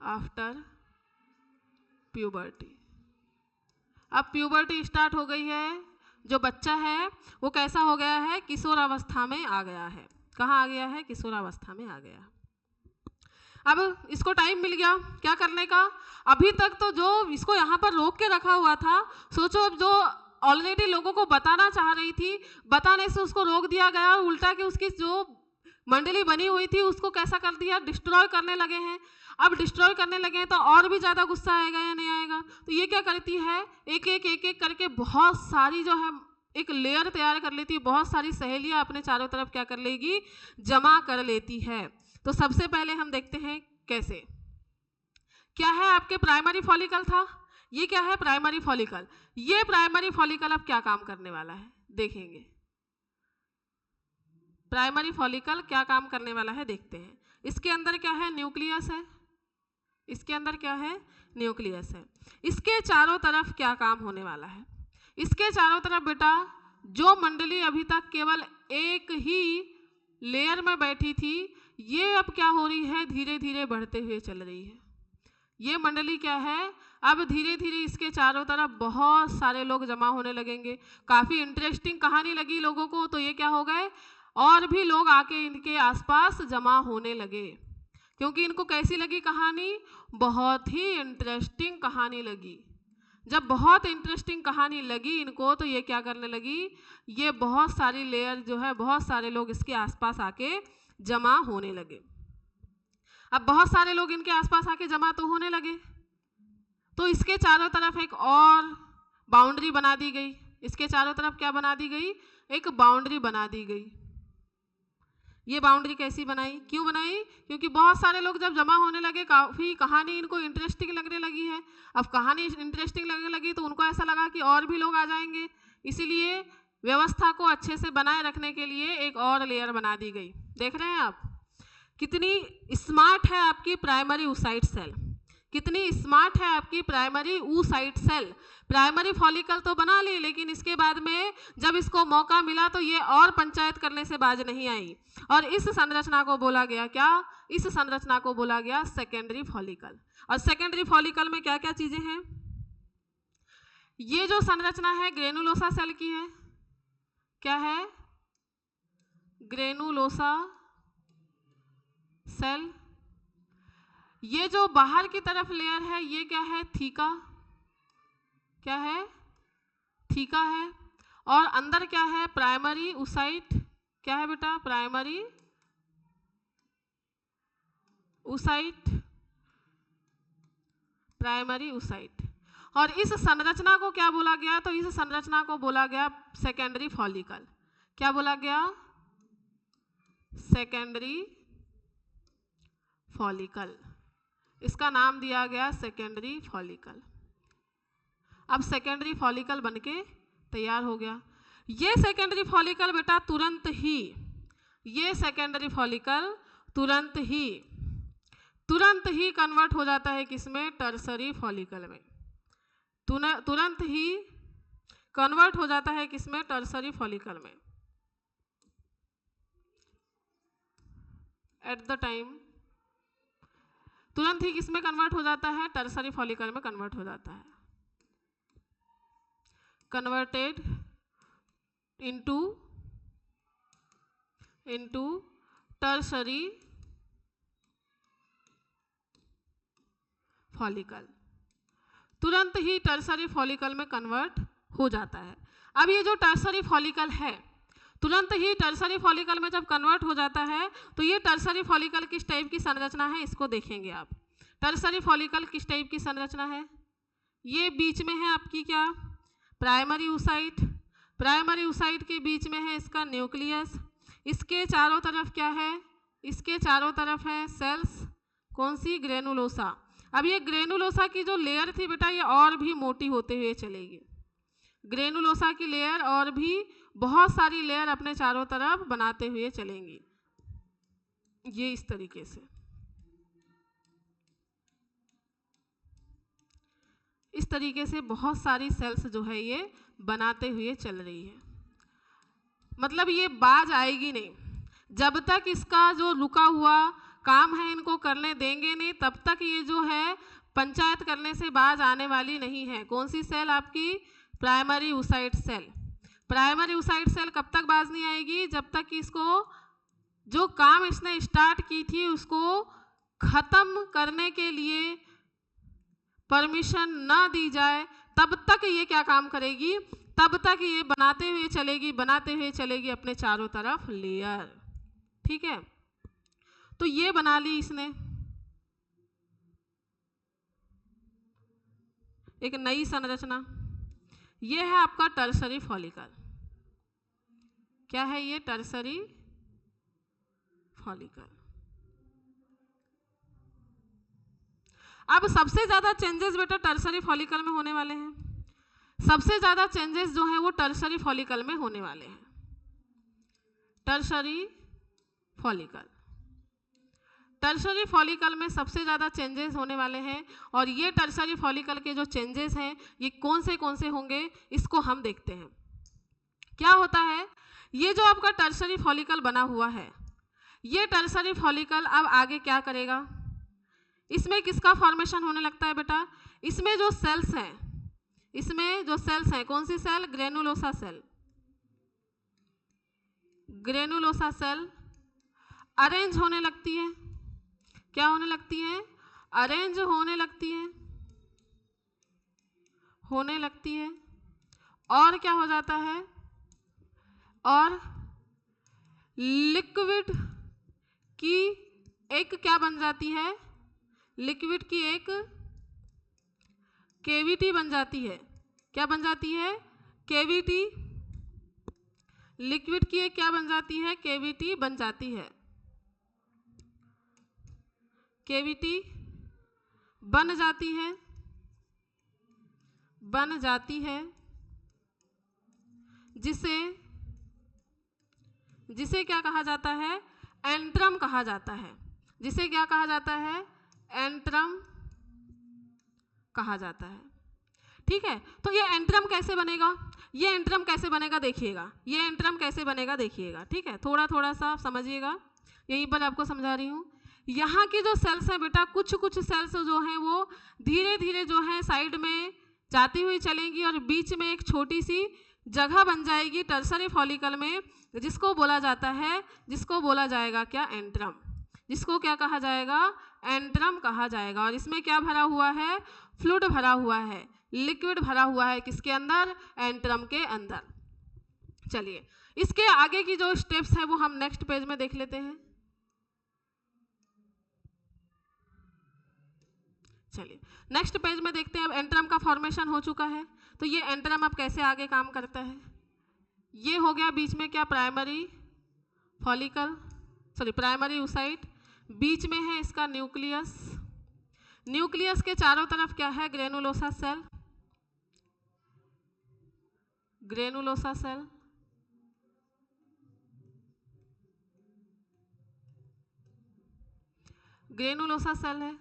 आफ्टर प्यूबर्टी। अब प्यूबर्टी स्टार्ट हो गई है, जो बच्चा है वो कैसा हो गया है, किशोरावस्था में आ गया है। कहाँ आ गया है, किशोरावस्था में आ गया। अब इसको टाइम मिल गया क्या करने का, अभी तक तो जो इसको यहाँ पर रोक के रखा हुआ था, सोचो अब जो ऑलरेडी लोगों को बताना चाह रही थी, बताने से उसको रोक दिया गया, और उल्टा के उसकी जो मंडली बनी हुई थी उसको कैसा कर दिया, डिस्ट्रॉय करने लगे हैं। अब डिस्ट्रॉय करने लगे हैं तो और भी ज़्यादा गुस्सा आएगा या नहीं आएगा। तो ये क्या करती है, एक एक करके बहुत सारी जो है एक लेयर तैयार कर लेती है, बहुत सारी सहेलियाँ अपने चारों तरफ क्या कर लेगी, जमा कर लेती है। तो सबसे पहले हम देखते हैं कैसे, क्या है आपके प्राइमरी फॉलिकल था, ये क्या है प्राइमरी फॉलिकल। ये प्राइमरी फॉलिकल अब क्या काम करने वाला है देखेंगे। प्राइमरी फॉलिकल क्या काम करने वाला है देखते हैं। इसके अंदर क्या है? न्यूक्लियस है। इसके अंदर क्या है? न्यूक्लियस है। इसके चारों तरफ क्या काम होने वाला है? इसके चारों तरफ बेटा जो मंडली अभी तक केवल एक ही लेयर में बैठी थी, ये अब क्या हो रही है? धीरे धीरे बढ़ते हुए चल रही है। ये मंडली क्या है? अब धीरे धीरे इसके चारों तरफ बहुत सारे लोग जमा होने लगेंगे। काफ़ी इंटरेस्टिंग कहानी लगी लोगों को, तो ये क्या हो गए? और भी लोग आके इनके आसपास जमा होने लगे, क्योंकि इनको कैसी लगी कहानी? बहुत ही इंटरेस्टिंग कहानी लगी। जब बहुत इंटरेस्टिंग कहानी लगी इनको, तो ये क्या करने लगी? ये बहुत सारी लेयर जो है, बहुत सारे लोग इसके आसपास आके जमा होने लगे। अब बहुत सारे लोग इनके आसपास आके जमा तो होने लगे, तो इसके चारों तरफ एक और बाउंड्री बना दी गई। इसके चारों तरफ क्या बना दी गई? एक बाउंड्री बना दी गई। ये बाउंड्री कैसी बनाई? क्यों बनाई? क्योंकि बहुत सारे लोग जब जमा होने लगे, काफ़ी कहानी इनको इंटरेस्टिंग लगने लगी है। अब कहानी इंटरेस्टिंग लगने लगी तो उनको ऐसा लगा कि और भी लोग आ जाएंगे, इसीलिए व्यवस्था को अच्छे से बनाए रखने के लिए एक और लेयर बना दी गई। देख रहे हैं आप कितनी स्मार्ट है आपकी प्राइमरी oocyte सेल, कितनी स्मार्ट है आपकी primary oocyte cell. Primary follicle तो बना ली, लेकिन इसके बाद में जब इसको मौका मिला तो ये और पंचायत करने से बाज नहीं आई, और इस संरचना को बोला गया क्या? इस संरचना को बोला गया सेकेंडरी फॉलिकल। और सेकेंडरी फॉलिकल में क्या क्या चीजें हैं? ये जो संरचना है ग्रेनुलोसा सेल की है। क्या है? Granulosa cell. ये जो बाहर की तरफ लेयर है ये क्या है? थीका। क्या है? थीका है। और अंदर क्या है? Primary oocyte। क्या है बेटा? Primary oocyte। Primary oocyte। और इस संरचना को क्या बोला गया? तो इस संरचना को बोला गया सेकेंडरी फॉलिकल। क्या बोला गया? Secondary follicle. इसका नाम दिया गया सेकेंडरी फॉलिकल। अब सेकेंडरी फॉलिकल बनके तैयार हो गया। ये सेकेंडरी फॉलिकल बेटा तुरंत ही, ये सेकेंडरी फॉलिकल तुरंत ही कन्वर्ट हो जाता है किसमें? टर्सरी फॉलिकल में। तुरंत ही कन्वर्ट हो जाता है किसमें? टर्सरी फॉलिकल में। एट द टाइम तुरंत ही किसमें कन्वर्ट हो जाता है? टर्सरी फॉलिकल में कन्वर्ट हो जाता है। Converted into tertiary follicle. तुरंत ही टर्सरी फॉलिकल में कन्वर्ट हो जाता है। अब ये जो टर्सरी फॉलिकल है, तुरंत ही टर्सरी फॉलिकल में जब कन्वर्ट हो जाता है, तो ये टर्सरी फॉलिकल किस टाइप की संरचना है इसको देखेंगे आप। टर्सरी फॉलिकल किस टाइप की संरचना है? ये बीच में है आपकी क्या? Primary oocyte। प्राइमरी oocyte के बीच में है इसका न्यूक्लियस। इसके चारों तरफ क्या है? इसके चारों तरफ है सेल्स। कौन सी? ग्रेनुलोसा। अब ये ग्रेनुलोसा की जो लेयर थी बेटा, ये और भी मोटी होते हुए चलेगी। ग्रेनुलोसा की लेयर और भी बहुत सारी लेयर अपने चारों तरफ बनाते हुए चलेंगी, ये इस तरीके से। इस तरीके से बहुत सारी सेल्स जो है ये बनाते हुए चल रही है। मतलब ये बाज आएगी नहीं, जब तक इसका जो रुका हुआ काम है इनको करने देंगे नहीं, तब तक ये जो है पंचायत करने से बाज आने वाली नहीं है। कौन सी सेल? आपकी primary oocyte cell. Primary oocyte cell कब तक बाज नहीं आएगी? जब तक कि इसको जो काम इसने स्टार्ट की थी उसको खत्म करने के लिए परमिशन ना दी जाए, तब तक ये क्या काम करेगी? तब तक ये बनाते हुए चलेगी अपने चारों तरफ लेयर। ठीक है, तो ये बना ली इसने एक नई संरचना। ये है आपका टर्सरी फॉलिकल। क्या है ये? Tertiary follicle. अब सबसे ज्यादा चेंजेस बेटा टर्सरी फॉलिकल में होने वाले हैं। सबसे ज्यादा चेंजेस जो है वो टर्सरी फॉलिकल में होने वाले हैं। Tertiary follicle. टर्शरी फॉलिकल में सबसे ज़्यादा चेंजेस होने वाले हैं और ये टर्शरी फॉलिकल के जो चेंजेस हैं ये कौन से होंगे इसको हम देखते हैं। क्या होता है, ये जो आपका टर्शरी फॉलिकल बना हुआ है, ये टर्शरी फॉलिकल अब आगे क्या करेगा, इसमें किसका फॉर्मेशन होने लगता है बेटा, इसमें जो सेल्स हैं, इसमें जो सेल्स हैं, कौन सी cell, granulosa cell. Granulosa cell arrange होने लगती है, क्या होने लगती है, अरेंज होने लगती है, होने लगती है। और क्या हो जाता है, और लिक्विड की एक क्या बन जाती है, लिक्विड की एक केविटी बन जाती है। क्या बन जाती है, केविटी। लिक्विड की एक क्या बन जाती है, केविटी बन जाती है। केविटी बन जाती है, बन जाती है, जिसे जिसे क्या कहा जाता है, एंट्रम कहा जाता है। जिसे क्या कहा जाता है, एंट्रम कहा जाता है। ठीक है, तो ये एंट्रम कैसे बनेगा, ये एंट्रम कैसे बनेगा देखिएगा, ये एंट्रम कैसे बनेगा देखिएगा। ठीक है, थोड़ा थोड़ा सा समझिएगा, यहीं पर आपको समझा रही हूँ। यहाँ की जो सेल्स है बेटा, कुछ कुछ सेल्स जो हैं वो धीरे धीरे जो है साइड में जाती हुई चलेंगी और बीच में एक छोटी सी जगह बन जाएगी टर्शरी फॉलिकल में, जिसको बोला जाता है, जिसको बोला जाएगा क्या, एंट्रम। जिसको क्या कहा जाएगा, एंट्रम कहा जाएगा। और इसमें क्या भरा हुआ है, फ्लूइड भरा हुआ है, लिक्विड भरा हुआ है, किसके अंदर, एंट्रम के अंदर। चलिए, इसके आगे की जो स्टेप्स है वो हम नेक्स्ट पेज में देख लेते हैं। चलिए नेक्स्ट पेज में देखते हैं। अब एंट्रम का फॉर्मेशन हो चुका है, तो ये एंट्रम अब कैसे आगे काम करता है। ये हो गया बीच में क्या, primary follicle, sorry primary oocyte, बीच में है इसका न्यूक्लियस। न्यूक्लियस के चारों तरफ क्या है, granulosa cell, granulosa cell. Granulosa cell है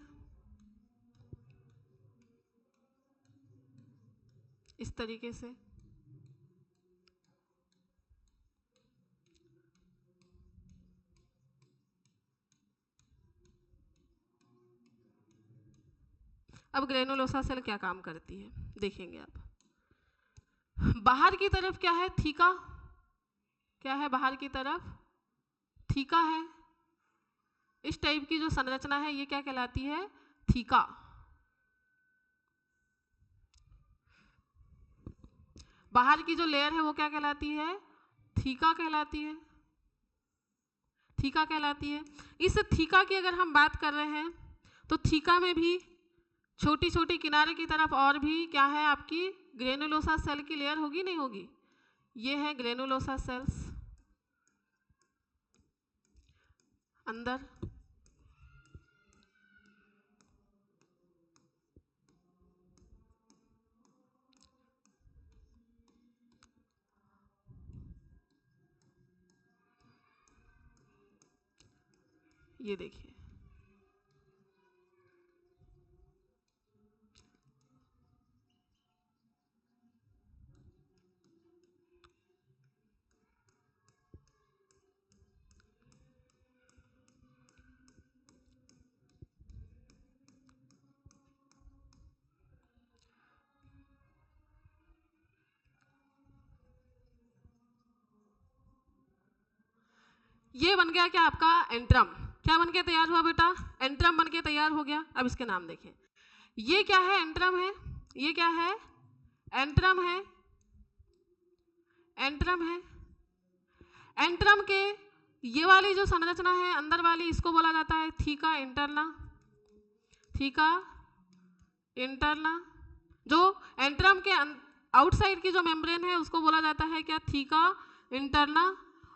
इस तरीके से। अब ग्रेनुलोसा सेल क्या काम करती है देखेंगे आप। बाहर की तरफ क्या है, थीका, क्या है बाहर की तरफ, थीका है। इस टाइप की जो संरचना है ये क्या कहलाती है, थीका। बाहर की जो लेयर है वो क्या कहलाती है, थीका कहलाती है, थीका कहलाती है। इस थीका की अगर हम बात कर रहे हैं तो थीका में भी छोटी छोटी किनारे की तरफ और भी क्या है, आपकी ग्रेनुलोसा सेल की लेयर होगी, नहीं होगी, ये है ग्रेनुलोसा सेल्स अंदर। ये देखिए, ये बन गया क्या आपका एंट्रम। क्या बन के तैयार हुआ बेटा, एंट्रम बन के तैयार हो गया। अब इसके नाम देखें, ये क्या है, एंट्रम है, ये क्या है, एंट्रम है, एंट्रम है। एंट्रम के ये वाली जो संरचना है अंदर वाली, इसको बोला जाता है थीका इंटरना, थीका इंटरना। जो एंट्रम के आउटसाइड की जो मेम्ब्रेन है उसको बोला जाता है क्या, थीका इंटरना।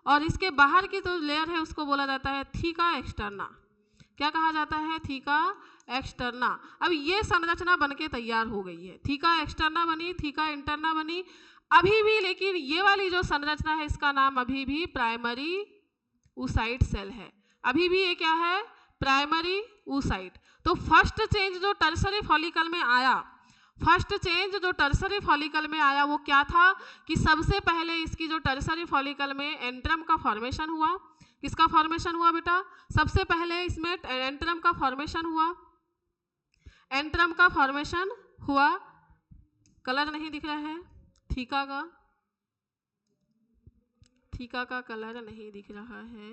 और इसके बाहर की जो लेयर है उसको बोला जाता है थीका एक्सटर्ना। क्या कहा जाता है, थीका एक्सटर्ना। अब ये संरचना बनके तैयार हो गई है, थीका एक्सटर्ना बनी, थीका इंटरना बनी। अभी भी लेकिन ये वाली जो संरचना है इसका नाम अभी भी प्राइमरी oocyte सेल है, अभी भी ये क्या है, प्राइमरी oocyte। तो फर्स्ट चेंज जो टर्सरी फॉलिकल में आया, फर्स्ट चेंज जो टर्सरी फॉलिकल में आया वो क्या था कि सबसे पहले इसकी जो टर्सरी फॉलिकल में एंट्रम का फॉर्मेशन हुआ। किसका फॉर्मेशन हुआ बेटा, सबसे पहले इसमें एंट्रम का फॉर्मेशन हुआ, एंट्रम का फॉर्मेशन हुआ। कलर नहीं दिख रहा है, थीका का कलर नहीं दिख रहा है।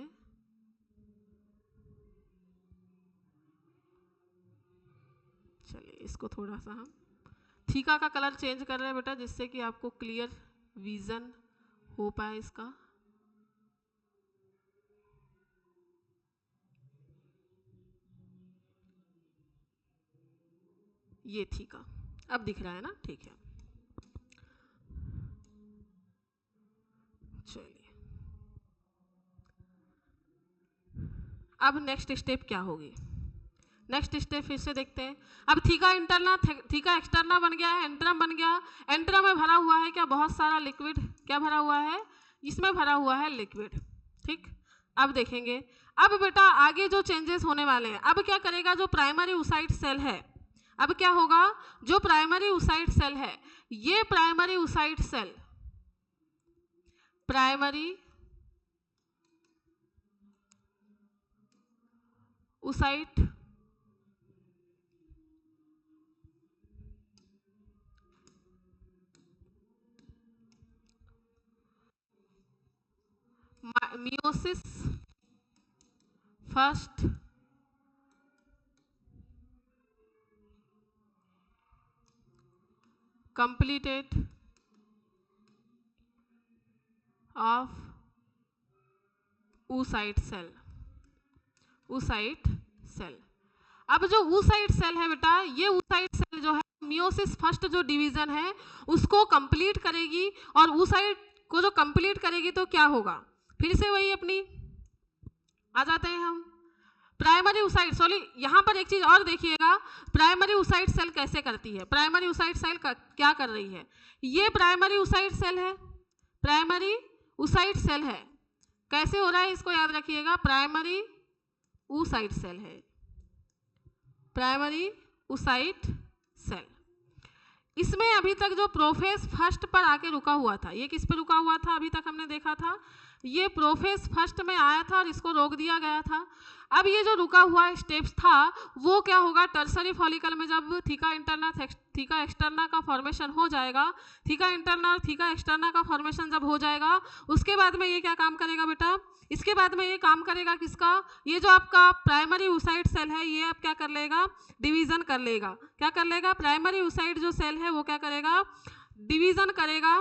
चलिए इसको थोड़ा सा हम थीका का कलर चेंज कर रहे हैं बेटा, जिससे कि आपको क्लियर विजन हो पाए इसका। ये थीका अब दिख रहा है ना, ठीक है। चलिए अब नेक्स्ट स्टेप क्या होगी, नेक्स्ट स्टेप फिर से देखते हैं। अब थीका इंटरना, थीका एक्सटर्ना बन गया है, एंट्रम बन गया। एंट्रम में भरा हुआ है क्या, बहुत सारा लिक्विड, क्या भरा हुआ है, इसमें भरा हुआ है लिक्विड, ठीक। अब देखेंगे, अब बेटा आगे जो चेंजेस होने वाले हैं, अब क्या करेगा जो प्राइमरी oocyte सेल है, अब क्या होगा, जो प्राइमरी oocyte सेल है, ये primary oocyte cell, primary oocyte meiosis first completed of oocyte cell, oocyte cell। अब जो oocyte सेल है बेटा, ये oocyte सेल जो है मियोसिस फर्स्ट जो डिवीजन है उसको कंप्लीट करेगी, और oocyte को जो कंप्लीट करेगी तो क्या होगा, फिर से वही अपनी आ जाते हैं हम प्राइमरी oocyte। सॉरी यहाँ पर एक चीज और देखिएगा, प्राइमरी oocyte सेल कैसे करती है, प्राइमरी oocyte सेल क्या कर रही है, ये प्राइमरी oocyte सेल है, प्राइमरी oocyte सेल है, कैसे हो रहा है इसको याद रखिएगा, प्राइमरी oocyte सेल है, प्राइमरी oocyte सेल। इसमें अभी तक जो प्रोफेज फर्स्ट पर आके रुका हुआ था, ये किस पे रुका हुआ था, अभी तक हमने देखा था ये प्रोफेज फर्स्ट में आया था और इसको रोक दिया गया था। अब ये जो रुका हुआ स्टेप्स था वो क्या होगा, टर्सरी फॉलिकल में जब थीका इंटरना थीका एक्सटर्ना का फॉर्मेशन हो जाएगा, थीका इंटरना और थीका एक्सटर्ना का फॉर्मेशन जब हो जाएगा, उसके बाद में ये क्या काम करेगा बेटा, इसके बाद में ये काम करेगा किसका, ये जो आपका प्राइमरी oocyte सेल है ये अब क्या कर लेगा, डिवीजन कर लेगा। क्या कर लेगा, प्राइमरी oocyte जो सेल है वो क्या करेगा, डिवीजन करेगा,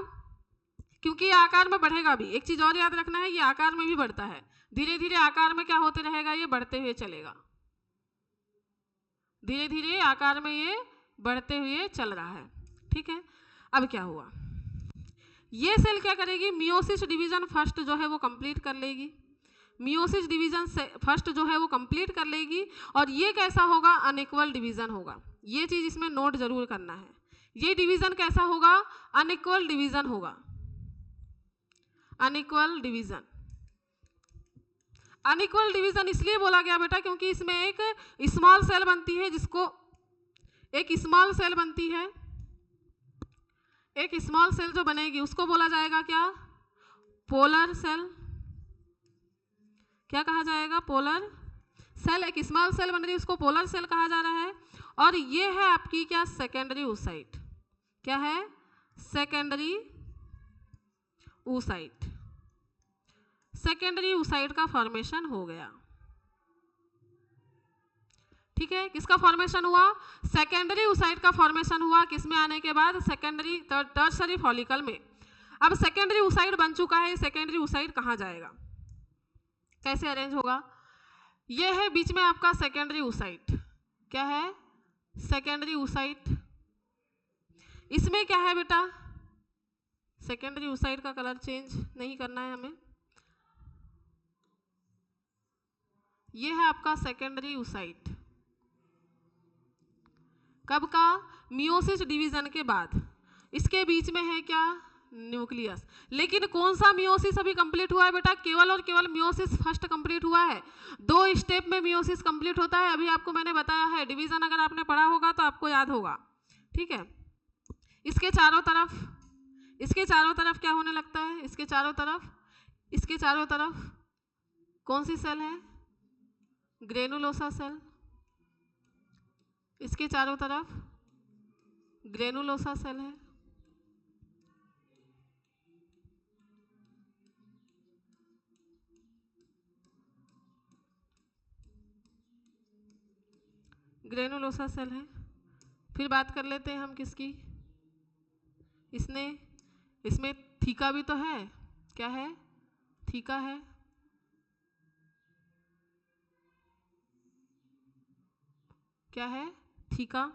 क्योंकि ये आकार में बढ़ेगा भी। एक चीज और याद रखना है, ये आकार में भी बढ़ता है, धीरे धीरे आकार में क्या होते रहेगा, ये बढ़ते हुए चलेगा, धीरे धीरे आकार में ये बढ़ते हुए चल रहा है, ठीक है। अब क्या हुआ, ये सेल क्या करेगी, मियोसिस डिवीजन फर्स्ट जो है वो कंप्लीट कर लेगी, मियोसिस डिवीजन फर्स्ट जो है वो कंप्लीट कर लेगी, और ये कैसा होगा, अनइक्वल डिवीजन होगा। ये चीज इसमें नोट जरूर करना है, ये डिवीजन कैसा होगा, अनइक्वल डिवीजन होगा, अनइक्वल डिवीजन। अनइक्वल डिवीजन इसलिए बोला गया बेटा क्योंकि इसमें एक स्मॉल सेल बनती है, जिसको एक स्मॉल सेल बनती है, एक स्मॉल सेल जो बनेगी उसको बोला जाएगा क्या, पोलर सेल। क्या कहा जाएगा, पोलर सेल। एक स्मॉल सेल बन रही है उसको पोलर सेल कहा जा रहा है। और ये है आपकी क्या, सेकेंडरी oocyte। क्या है, सेकेंडरी oocyte। सेकेंडरी oocyte का फॉर्मेशन हो गया, ठीक है। किसका फॉर्मेशन हुआ, सेकेंडरी oocyte का फॉर्मेशन हुआ, किसमें आने के बाद, सेकेंडरी टर्सरी फॉलिकल में। अब सेकेंडरी oocyte बन चुका है, सेकेंडरी oocyte कहाँ जाएगा, कैसे अरेंज होगा, ये है बीच में आपका सेकेंडरी oocyte। क्या है, सेकेंडरी oocyte। इसमें क्या है बेटा, सेकेंडरी oocyte का कलर चेंज नहीं करना है हमें, ये है आपका सेकेंडरी oocyte। कब का, मियोसिस डिवीजन के बाद। इसके बीच में है क्या, न्यूक्लियस। लेकिन कौन सा मियोसिस अभी कंप्लीट हुआ है बेटा? केवल और केवल मियोसिस फर्स्ट कंप्लीट हुआ है। 2 स्टेप में मियोसिस कंप्लीट होता है, अभी आपको मैंने बताया है। डिवीजन अगर आपने पढ़ा होगा तो आपको याद होगा, ठीक है। इसके चारों तरफ क्या होने लगता है? इसके चारों तरफ कौन सी सेल है? Granulosa cell. इसके चारों तरफ ग्रेनुलोसा सेल है। ग्रेनुलोसा सेल है। फिर बात कर लेते हैं हम किसकी? इसमें थीका भी तो है। क्या है? थीका है। क्या है? थीका।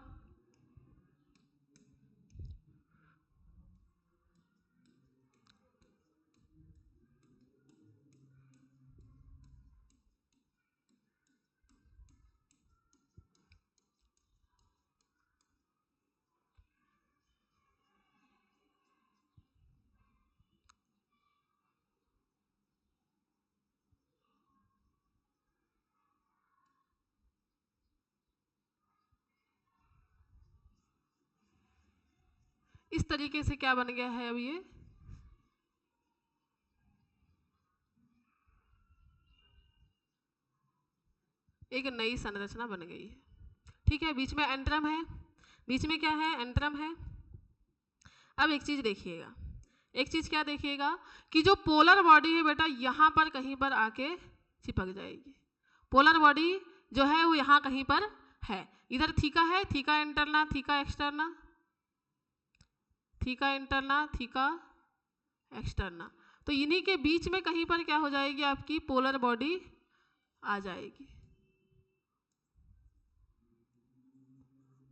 इस तरीके से क्या बन गया है? अब ये एक नई संरचना बन गई है, ठीक है। बीच में एंट्रम है। बीच में क्या है? एंट्रम है। अब एक चीज देखिएगा, एक चीज क्या देखिएगा कि जो पोलर बॉडी है बेटा यहां पर कहीं पर आके चिपक जाएगी। पोलर बॉडी जो है वो यहां कहीं पर है। इधर थीका है, theca interna, theca externa, theca interna, theca externa. तो इन्हीं के बीच में कहीं पर क्या हो जाएगी? आपकी पोलर बॉडी आ जाएगी।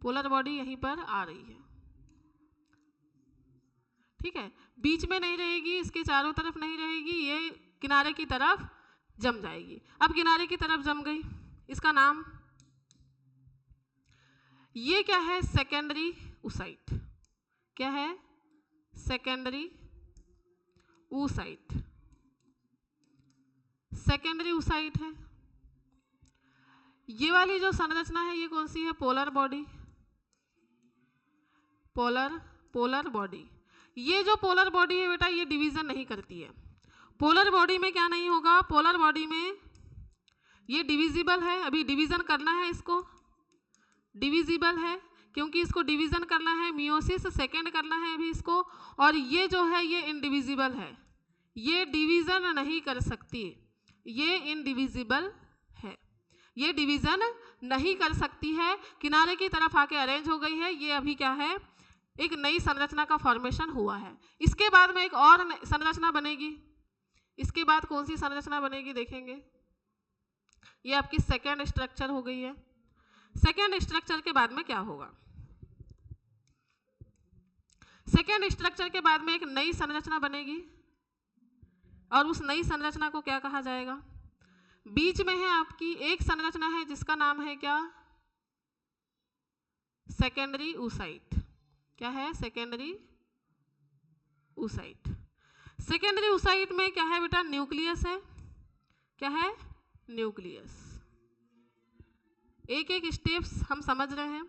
पोलर बॉडी यहीं पर आ रही है, ठीक है। बीच में नहीं रहेगी, इसके चारों तरफ नहीं रहेगी, ये किनारे की तरफ जम जाएगी। अब किनारे की तरफ जम गई, इसका नाम ये क्या है? Secondary oocyte. क्या है? Secondary oocyte. सेकेंडरी ऊसाइट है। ये वाली जो संरचना है ये कौन सी है? Polar body. Polar body. ये जो पोलर बॉडी है बेटा ये डिवीजन नहीं करती है। पोलर बॉडी में क्या नहीं होगा? पोलर बॉडी में ये डिविजिबल है। अभी डिवीजन करना है इसको, डिविजिबल है क्योंकि इसको डिवीजन करना है, मियोसिस सेकेंड करना है अभी इसको। और ये जो है ये इनडिविजिबल है, ये डिवीजन नहीं कर सकती, ये इनडिविजिबल है, ये डिवीजन नहीं कर सकती है। किनारे की तरफ आके अरेंज हो गई है। ये अभी क्या है? एक नई संरचना का फॉर्मेशन हुआ है। इसके बाद में एक और संरचना बनेगी। इसके बाद कौन सी संरचना बनेगी देखेंगे। ये आपकी सेकेंड स्ट्रक्चर हो गई है। सेकेंड स्ट्रक्चर के बाद में क्या होगा? सेकेंड स्ट्रक्चर के बाद में एक नई संरचना बनेगी और उस नई संरचना को क्या कहा जाएगा? बीच में है आपकी एक संरचना है जिसका नाम है क्या? Secondary oocyte. क्या है? Secondary oocyte. सेकेंडरी ऊसाइट में क्या है बेटा? न्यूक्लियस है। क्या है? न्यूक्लियस। एक एक स्टेप्स हम समझ रहे हैं।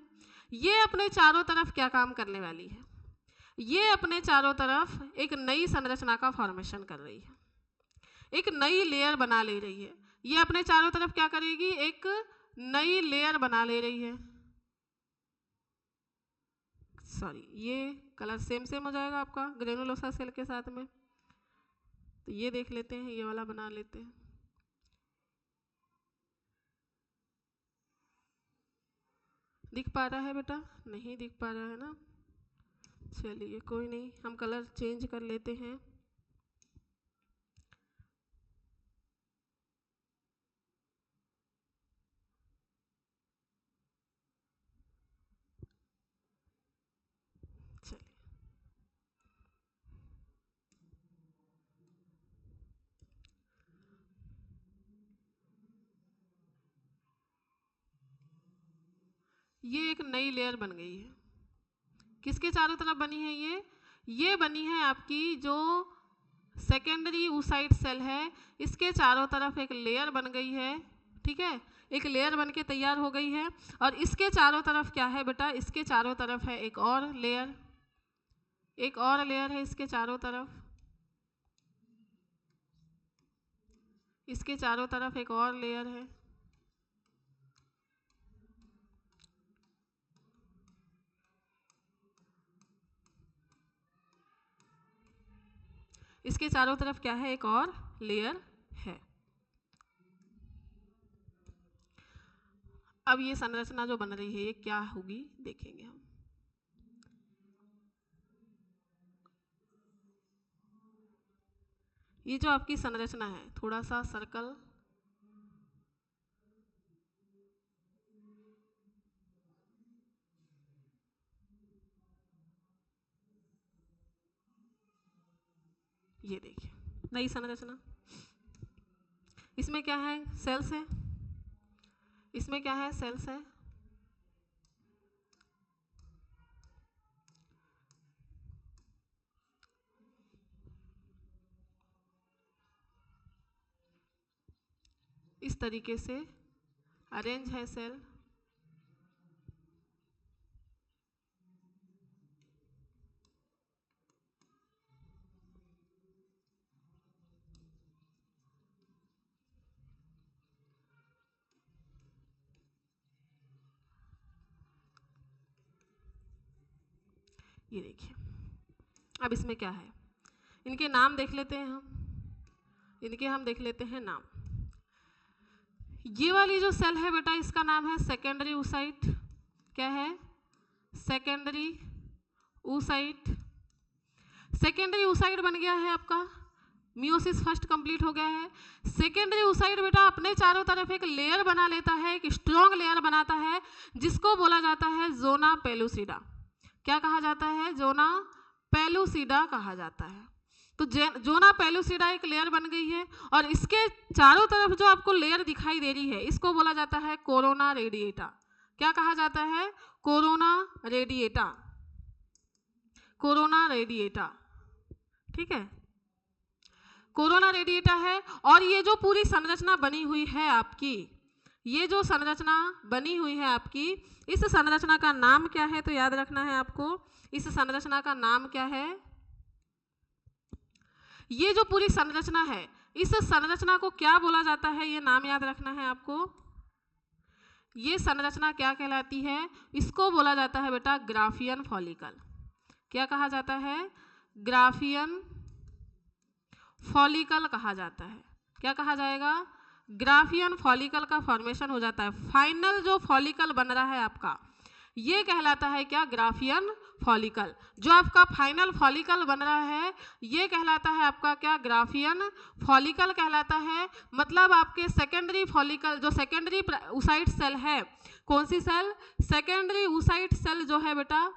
ये अपने चारों तरफ क्या काम करने वाली है? ये अपने चारों तरफ एक नई संरचना का फॉर्मेशन कर रही है, एक नई लेयर बना ले रही है। ये अपने चारों तरफ क्या करेगी? एक नई लेयर बना ले रही है। सॉरी, ये कलर सेम सेम हो जाएगा आपका ग्रेनुलोसा सेल के साथ में, तो ये देख लेते हैं, ये वाला बना लेते हैं। दिख पा रहा है बेटा? नहीं दिख पा रहा है ना? चलिए कोई नहीं, हम कलर चेंज कर लेते हैं। चलिए ये एक नई लेयर बन गई है। किसके चारों तरफ बनी है? ये बनी है आपकी जो सेकेंडरी oocyte सेल है, इसके चारों तरफ एक लेयर बन गई है, ठीक है, एक लेयर बन के तैयार हो गई है। और इसके चारों तरफ क्या है बेटा, इसके चारों तरफ है एक और लेयर, एक और लेयर है इसके चारों तरफ, इसके चारों तरफ एक और लेयर है। इसके चारों तरफ क्या है, एक और लेयर है। अब ये संरचना जो बन रही है ये क्या होगी देखेंगे हम। ये जो आपकी संरचना है, थोड़ा सा सर्कल, ये देखिए नई संरचना, इसमें क्या है, सेल्स है, इसमें क्या है, सेल्स है। इस तरीके से अरेंज है सेल। ये देखिए, अब इसमें क्या है, इनके नाम देख लेते हैं हम, इनके हम देख लेते हैं नाम। ये वाली जो सेल है बेटा, इसका नाम है सेकेंडरी oocyte। क्या है, सेकेंडरी oocyte। सेकेंडरी oocyte बन गया है आपका, मियोसिस फर्स्ट कंप्लीट हो गया है। सेकेंडरी oocyte बेटा अपने चारों तरफ एक लेयर बना लेता है, एक स्ट्रॉन्ग लेयर बनाता है, जिसको बोला जाता है ज़ोना पेलुसिडा। क्या कहा जाता है, ज़ोना पेलुसिडा कहा जाता है। तो ज़ोना पेलुसिडा एक लेयर बन गई है, और इसके चारों तरफ जो आपको लेयर दिखाई दे रही है, इसको बोला जाता है कोरोना रेडिएटा। क्या कहा जाता है, कोरोना रेडिएटा, कोरोना रेडिएटा, ठीक है, कोरोना रेडिएटा है। और ये जो पूरी संरचना बनी हुई है आपकी, ये जो संरचना बनी हुई है आपकी, इस संरचना का नाम क्या है, तो याद रखना है आपको, इस संरचना का नाम क्या है। ये जो पूरी संरचना है, इस संरचना को क्या बोला जाता है, ये नाम याद रखना है आपको। ये संरचना क्या कहलाती है, इसको बोला जाता है बेटा ग्राफियन फॉलिकल। क्या कहा जाता है, ग्राफियन फॉलिकल कहा जाता है। क्या कहा जाएगा, ग्राफियन फॉलिकल का फॉर्मेशन हो जाता है। फाइनल जो फॉलिकल बन रहा है आपका, ये कहलाता है क्या, ग्राफियन फॉलिकल। जो आपका फाइनल फॉलिकल बन रहा है ये कहलाता है आपका क्या, ग्राफियन फॉलिकल कहलाता है। मतलब आपके सेकेंडरी फॉलिकल, जो सेकेंडरी oocyte सेल है, कौन सी सेल, सेकेंडरी oocyte सेल जो है बेटा,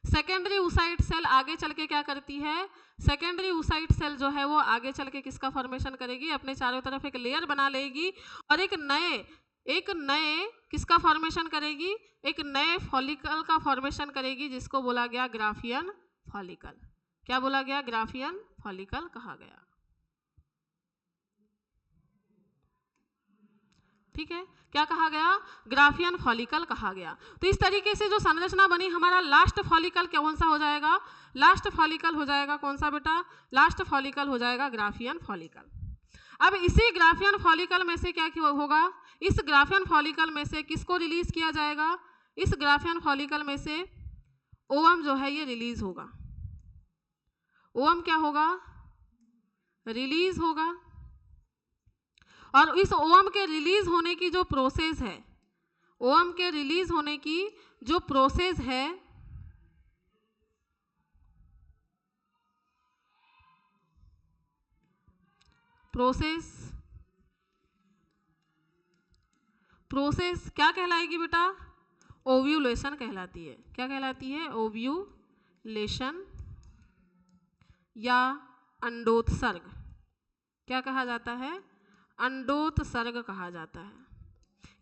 सेकेंडरी oocyte सेल आगे चल के क्या करती है, सेकेंडरी oocyte सेल जो है वो आगे चल के किसका फॉर्मेशन करेगी, अपने चारों तरफ एक लेयर बना लेगी, और एक नए किसका फॉर्मेशन करेगी, एक नए फॉलिकल का फॉर्मेशन करेगी, जिसको बोला गया ग्राफियन फॉलिकल। क्या बोला गया, ग्राफियन फॉलिकल कहा गया, ठीक है। क्या कहा गया, ग्राफियन फॉलिकल कहा गया। तो इस तरीके से जो संरचना बनी, हमारा लास्ट फॉलिकल कौन सा हो जाएगा, लास्ट फॉलिकल हो जाएगा कौन सा बेटा, लास्ट फॉलिकल हो जाएगा ग्राफियन फॉलिकल। अब इसी ग्राफियन फॉलिकल में से क्या होगा, इस ग्राफियन फॉलिकल में से किसको रिलीज किया जाएगा, इस ग्राफियन फॉलिकल में से ओवम जो है ये रिलीज होगा। ओवम क्या होगा, रिलीज होगा। और इस ओवम के रिलीज होने की जो प्रोसेस है, ओवम के रिलीज होने की जो प्रोसेस है, प्रोसेस क्या कहलाएगी बेटा, ओव्यूलेशन कहलाती है। क्या कहलाती है, ओव्यूलेशन या अंडोत्सर्ग। क्या कहा जाता है, अंडोत्सर्ग कहा जाता है।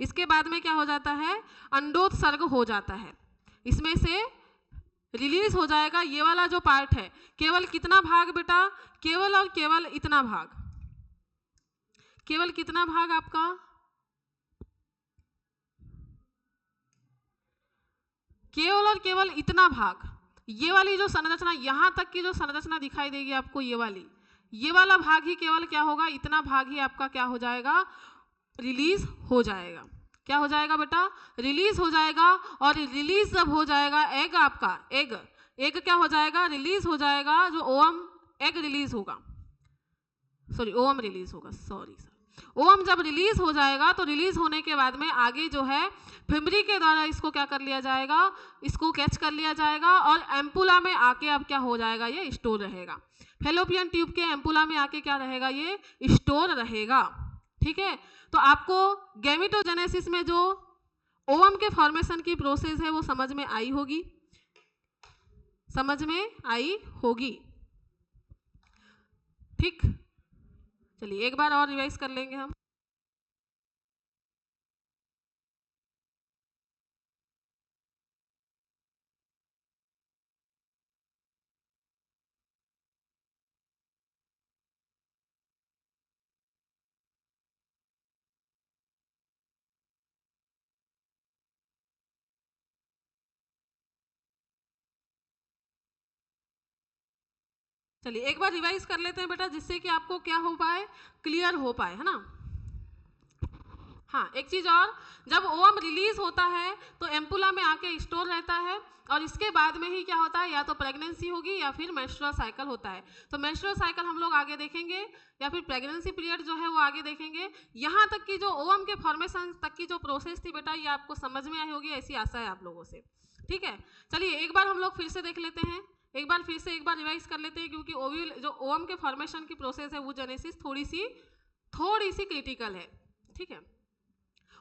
इसके बाद में क्या हो जाता है, अंडोत्सर्ग हो जाता है। इसमें से रिलीज हो जाएगा ये वाला जो पार्ट है, केवल कितना भाग बेटा, केवल और केवल इतना भाग, केवल कितना भाग आपका, केवल और केवल इतना भाग, ये वाली जो संरचना, यहां तक की जो संरचना दिखाई देगी आपको, ये वाली, ये वाला भाग ही केवल क्या होगा, इतना भाग ही आपका क्या हो जाएगा, रिलीज हो जाएगा। क्या हो जाएगा बेटा, रिलीज हो जाएगा। और रिलीज जब हो जाएगा एग आपका, एग क्या हो जाएगा, रिलीज हो जाएगा, जो ओवम एग रिलीज होगा, सॉरी ओवम रिलीज होगा, सॉरी ओवम जब रिलीज हो जाएगा तो रिलीज होने के बाद में आगे जो है फिमरी के द्वारा इसको क्या कर लिया जाएगा, इसको कैच कर लिया जाएगा और एम्पुला में आके अब क्या हो जाएगा, ये स्टोर रहेगा। फैलोपियन ट्यूब के एम्पुला में आके क्या रहेगा, ये स्टोर रहेगा। ठीक है, तो आपको गैमेटोजेनेसिस में जो ओवम के फॉर्मेशन की प्रोसेस है वो समझ में आई होगी, समझ में आई होगी। ठीक, चलिए एक बार और रिवाइज कर लेंगे हम। चलिए एक बार रिवाइज कर लेते हैं बेटा, जिससे कि आपको क्या हो पाए, क्लियर हो पाए, है ना। हाँ, एक चीज और, जब ओवम रिलीज होता है तो एम्पुला में आके स्टोर रहता है और इसके बाद में ही क्या होता है, या तो प्रेगनेंसी होगी या फिर मेंस्ट्रुअल साइकिल होता है। तो मेंस्ट्रुअल साइकिल हम लोग आगे देखेंगे या फिर प्रेगनेंसी पीरियड जो है वो आगे देखेंगे। यहाँ तक की जो ओवम के फॉर्मेशन तक की जो प्रोसेस थी बेटा, ये आपको समझ में आई होगी, ऐसी आशा है आप लोगों से। ठीक है, चलिए एक बार हम लोग फिर से देख लेते हैं, एक बार फिर से एक बार रिवाइज कर लेते हैं, क्योंकि ओव्यूल जो ओवम के फॉर्मेशन की प्रोसेस है वूजेनेसिस थोड़ी सी क्रिटिकल है। ठीक है,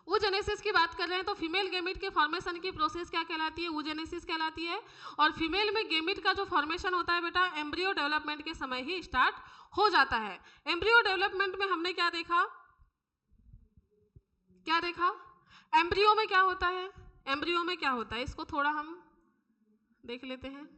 वूजेनेसिस की बात कर रहे हैं तो फीमेल गेमिट के फॉर्मेशन की प्रोसेस क्या कहलाती है, वूजेनेसिस कहलाती है। और फीमेल में गेमिट का जो फॉर्मेशन होता है बेटा, एम्ब्रियो डेवलपमेंट के समय ही स्टार्ट हो जाता है। एम्ब्रियो डेवलपमेंट में हमने क्या देखा, एम्ब्रियो में क्या होता है, एम्ब्रियो में क्या होता है, इसको थोड़ा हम देख लेते हैं।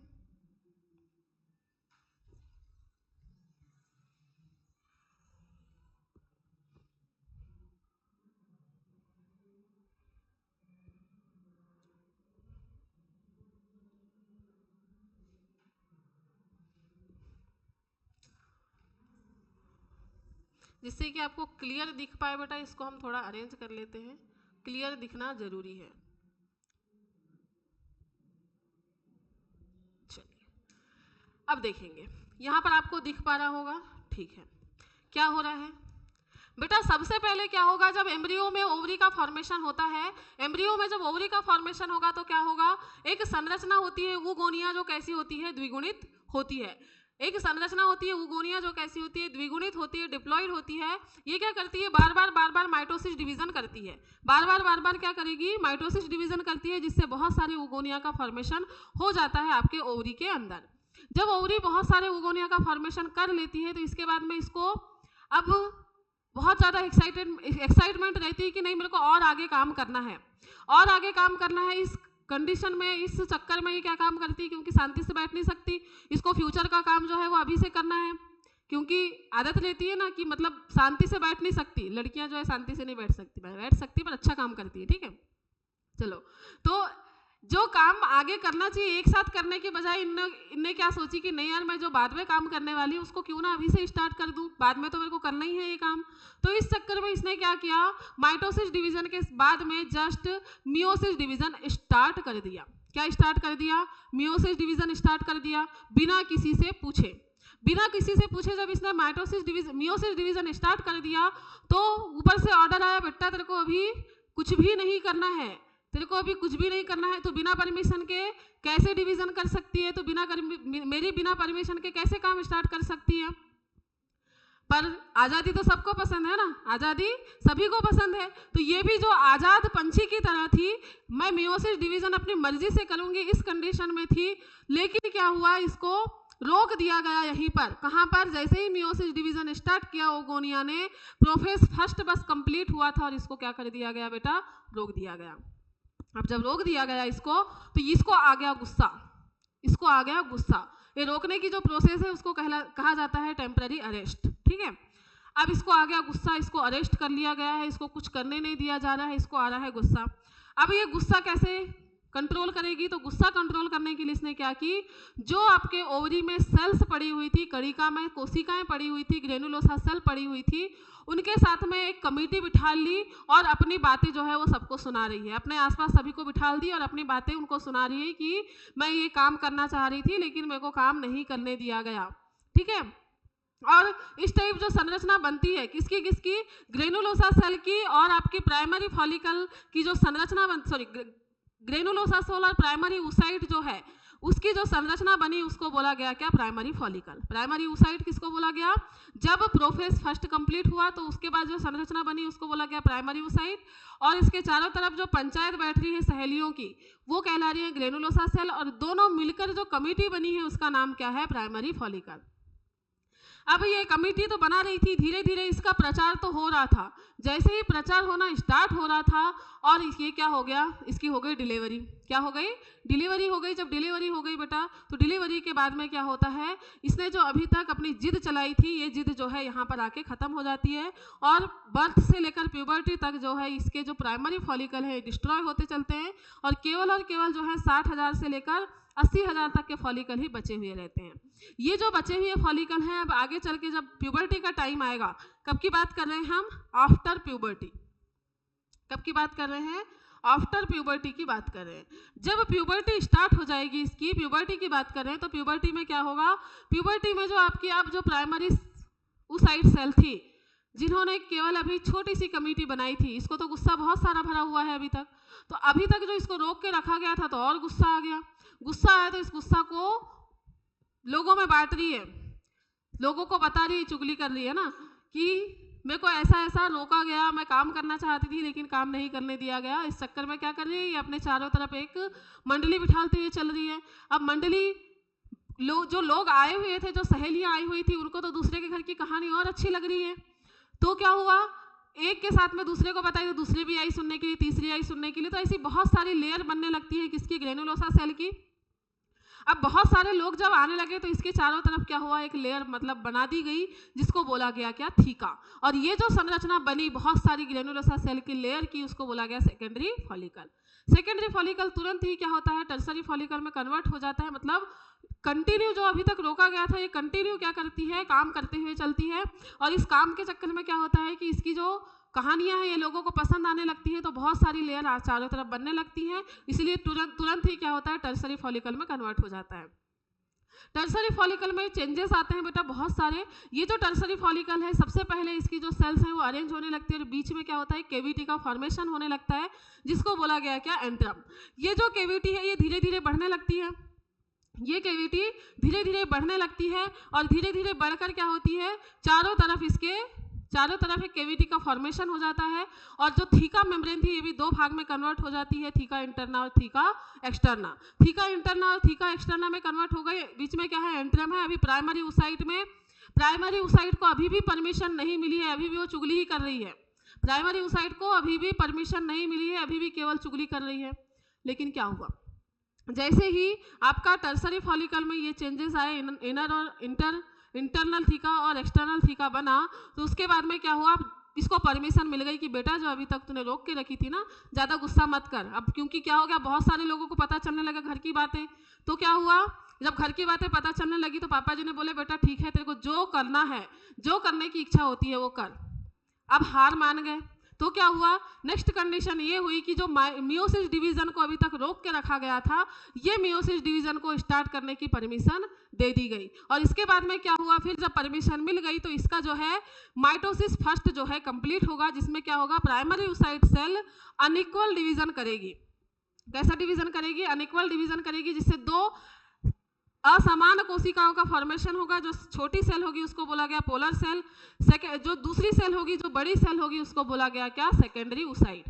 जिससे कि आपको क्लियर दिख पाए बेटा, इसको हम थोड़ा अरेंज कर लेते हैं, क्लियर दिखना जरूरी है। चलिए अब देखेंगे, यहाँ पर आपको दिख पा रहा होगा, ठीक है। क्या हो रहा है बेटा, सबसे पहले क्या होगा, जब एम्ब्रियो में ओवरी का फॉर्मेशन होता है, एम्ब्रियो में जब ओवरी का फॉर्मेशन होगा तो क्या होगा, एक संरचना होती है वूगोनिया जो कैसी होती है, द्विगुणित होती है। एक संरचना होती है वूगोनिया जो कैसी होती है, द्विगुणित होती है, डिप्लॉइड होती है। ये क्या करती है, बार बार माइटोसिस डिवीजन करती है, बार बार क्या करेगी, माइटोसिस डिवीजन करती है, जिससे बहुत सारे वूगोनिया का फॉर्मेशन हो जाता है आपके ओवरी के अंदर। जब ओवरी बहुत सारे वूगोनिया का फॉर्मेशन कर लेती है तो इसके बाद में इसको अब बहुत ज़्यादा एक्साइटमेंट रहती है कि नहीं, मेरे को और आगे काम करना है, और आगे काम करना है। इस कंडीशन में, इस चक्कर में ये क्या काम करती है, क्योंकि शांति से बैठ नहीं सकती, इसको फ्यूचर का काम जो है वो अभी से करना है, क्योंकि आदत रहती है ना कि मतलब शांति से बैठ नहीं सकती लड़कियां, जो है शांति से नहीं बैठ सकती पर अच्छा काम करती है। ठीक है, चलो, तो जो काम आगे करना चाहिए एक साथ करने के बजाय इनने क्या सोची कि नहीं यार, मैं जो बाद में काम करने वाली हूँ उसको क्यों ना अभी से स्टार्ट कर दूँ, बाद में तो मेरे को करना ही है ये काम। तो इस चक्कर में इसने क्या किया, माइटोसिस डिवीजन के बाद में जस्ट मियोसिस डिवीजन स्टार्ट कर दिया। क्या स्टार्ट कर दिया, मियोसिस डिवीजन स्टार्ट कर दिया, बिना किसी से पूछे जब इसने मियोसिस डिवीजन स्टार्ट कर दिया तो ऊपर से ऑर्डर आया, बेटा तेरे को अभी कुछ भी नहीं करना है, तो बिना परमिशन के कैसे डिवीजन कर सकती है, तो मेरी बिना परमिशन के कैसे काम स्टार्ट कर सकती है। पर आज़ादी तो सबको पसंद है ना, आज़ादी सभी को पसंद है। तो ये भी जो आज़ाद पंछी की तरह थी, मैं मियोसिस डिवीजन अपनी मर्जी से करूंगी, इस कंडीशन में थी। लेकिन क्या हुआ, इसको रोक दिया गया यहीं पर। कहाँ पर, जैसे ही मियोसिस डिवीजन स्टार्ट किया ओगोनिया ने, प्रोफेस फर्स्ट बस कंप्लीट हुआ था और इसको क्या कर दिया गया बेटा, रोक दिया गया। अब जब रोक दिया गया इसको, तो इसको आ गया गुस्सा। इसको आ गया गुस्सा। ये रोकने की जो प्रोसेस है उसको कहा जाता है टेम्पररी अरेस्ट, ठीक है। अब इसको आ गया गुस्सा, इसको अरेस्ट कर लिया गया है, इसको कुछ करने नहीं दिया जा रहा है, इसको आ रहा है गुस्सा। अब ये गुस्सा कैसे कंट्रोल करेगी? तो गुस्सा कंट्रोल करने के लिए इसने क्या की, जो आपके ओवरी में सेल्स पड़ी हुई थी, कणिका में कोशिकाएं पड़ी हुई थी, ग्रेनुलोसा सेल पड़ी हुई थी, उनके साथ में एक कमेटी बिठा ली और अपनी बातें जो है वो सबको सुना रही है, अपने आसपास सभी को बिठा दी और अपनी बातें उनको सुना रही है कि मैं ये काम करना चाह रही थी लेकिन मेरे को काम नहीं करने दिया गया, ठीक है। और इस टाइप जो संरचना बनती है किसकी किसकी, ग्रेनुलोसा सेल की और आपकी प्राइमरी फॉलिकल की जो संरचना ग्रेनुलोसा सेल और प्राइमरी ऊसाइट जो है उसकी जो संरचना बनी उसको बोला गया क्या, प्राइमरी फॉलिकल। प्राइमरी ऊसाइट किसको बोला गया, जब प्रोफेज फर्स्ट कंप्लीट हुआ तो उसके बाद जो संरचना बनी उसको बोला गया प्राइमरी ऊसाइट। और इसके चारों तरफ जो पंचायत बैठ रही है सहेलियों की वो कहला रही है ग्रेनुलोसा सेल, और दोनों मिलकर जो कमेटी बनी है उसका नाम क्या है, प्राइमरी फॉलिकल। अब ये कमेटी तो बना रही थी, धीरे धीरे इसका प्रचार तो हो रहा था। जैसे ही प्रचार होना स्टार्ट हो रहा था और ये क्या हो गया, इसकी हो गई डिलीवरी। क्या हो गई, डिलीवरी हो गई। जब डिलीवरी हो गई बेटा तो डिलीवरी के बाद में क्या होता है, इसने जो अभी तक अपनी जिद चलाई थी ये जिद जो है यहाँ पर आके ख़त्म हो जाती है और बर्थ से लेकर प्यूबर्टी तक जो है इसके जो प्राइमरी फॉलिकल है डिस्ट्रॉय होते चलते हैं और केवल जो है 60,000 से लेकर 80,000 तक के फॉलिकल ही बचे हुए रहते हैं। ये जो बचे हुए फॉलिकल हैं अब आगे चल के जब प्यूबर्टी का टाइम आएगा, कब की बात कर रहे हैं हम, आफ्टर प्यूबर्टी। कब की बात कर रहे हैं, आफ्टर प्यूबर्टी की बात कर रहे हैं। जब प्यूबर्टी स्टार्ट हो जाएगी, इसकी प्यूबर्टी की बात कर रहे हैं, तो प्यूबर्टी में क्या होगा, प्यूबर्टी में जो आपकी अब जो प्राइमरी ऊसाइट सेल थी जिन्होंने केवल अभी छोटी सी कमेटी बनाई थी, इसको तो गुस्सा बहुत सारा भरा हुआ है अभी तक, तो अभी तक जो इसको रोक के रखा गया था तो और गुस्सा आ गया। गुस्सा आया तो इस गुस्सा को लोगों में बांट रही है, लोगों को बता रही है, चुगली कर रही है ना कि मेरे को ऐसा ऐसा रोका गया, मैं काम करना चाहती थी लेकिन काम नहीं करने दिया गया। इस चक्कर में क्या कर रही है, ये अपने चारों तरफ एक मंडली बिठाते हुए चल रही है। अब मंडली जो लोग आए हुए थे, जो सहेलियां आई हुई थी, उनको तो दूसरे के घर की कहानी और अच्छी लग रही है। तो क्या हुआ, एक के साथ में दूसरे को बताई तो दूसरी भी आई सुनने के लिए, तीसरी आई सुनने के लिए, तो ऐसी बहुत सारी लेयर बनने लगती है किसकी, ग्रेनुलोसा सेल की। अब बहुत सारे लोग जब आने लगे तो इसके चारों तरफ क्या हुआ, एक लेयर मतलब बना दी गई जिसको बोला गया क्या, थीका। और ये जो संरचना बनी बहुत सारी ग्रेनुलोसा सेल की लेयर की उसको बोला गया सेकेंडरी फॉलिकल। सेकेंडरी फॉलिकल तुरंत ही क्या होता है, टर्सरी फॉलिकल में कन्वर्ट हो जाता है। मतलब कंटिन्यू जो अभी तक रोका गया था ये कंटिन्यू क्या करती है, काम करते हुए चलती है। और इस काम के चक्कर में क्या होता है कि इसकी जो कहानियां हैं ये लोगों को पसंद आने लगती है, तो बहुत सारी लेयर चारों तरफ बनने लगती हैं, इसलिए तुरंत ही क्या होता है, टर्सरी फॉलिकल में कन्वर्ट हो जाता है। टर्सरी फॉलिकल में चेंजेस आते हैं बेटा बहुत सारे। ये जो टर्सरी फॉलिकल है सबसे पहले इसकी जो सेल्स हैं वो अरेंज होने लगती है और बीच में क्या होता है, केविटी का फॉर्मेशन होने लगता है जिसको बोला गया क्या, एंट्रम। ये जो केविटी है ये धीरे धीरे बढ़ने लगती है, ये केविटी धीरे धीरे बढ़ने लगती है और धीरे धीरे बढ़कर क्या होती है, चारों तरफ एक केविटी का फॉर्मेशन हो जाता है। और जो थीका मेम्ब्रेन थी ये भी दो भाग में कन्वर्ट हो जाती है, थीका इंटरना और थीका एक्सटर्ना। थीका इंटरना और थीका एक्सटर्ना में कन्वर्ट हो गए, बीच में क्या है, एंट्रम है। अभी प्राइमरी ऊसाइट में, प्राइमरी ऊसाइट को अभी भी परमिशन नहीं मिली है, अभी भी वो चुगली ही कर रही है। प्राइमरी ऊसाइट को अभी भी परमिशन नहीं मिली है, अभी भी केवल चुगली कर रही है। लेकिन क्या हुआ, जैसे ही आपका टर्सरी फॉलिकल में ये चेंजेस आए, इनर और इंटरनल थीका और एक्सटर्नल थीका बना, तो उसके बाद में क्या हुआ, इसको परमिशन मिल गई कि बेटा जो अभी तक तूने रोक के रखी थी ना, ज़्यादा गुस्सा मत कर। अब क्योंकि क्या हो गया, बहुत सारे लोगों को पता चलने लगा घर की बातें, तो क्या हुआ, जब घर की बातें पता चलने लगी तो पापा जी ने बोले बेटा ठीक है, तेरे को जो करना है, जो करने की इच्छा होती है वो कर। अब हार मान गए। तो क्या हुआ, नेक्स्ट कंडीशन ये हुई कि जो मियोसिस डिवीजन को अभी तक रोक के रखा गया था, ये मियोसिस डिवीजन को स्टार्ट करने की परमिशन दे दी गई। और इसके बाद में क्या हुआ, फिर जब परमिशन मिल गई तो इसका जो है माइटोसिस फर्स्ट जो है कंप्लीट होगा, जिसमें क्या होगा, primary oocyte cell unequal division करेगी। कैसा डिवीजन करेगी, अनइक्वल डिवीजन करेगी, जिससे दो असमान कोशिकाओं का फॉर्मेशन होगा। जो छोटी सेल होगी उसको बोला गया पोलर सेल, जो दूसरी सेल होगी, जो बड़ी सेल होगी, उसको बोला गया क्या, सेकेंडरी ऊसाइट।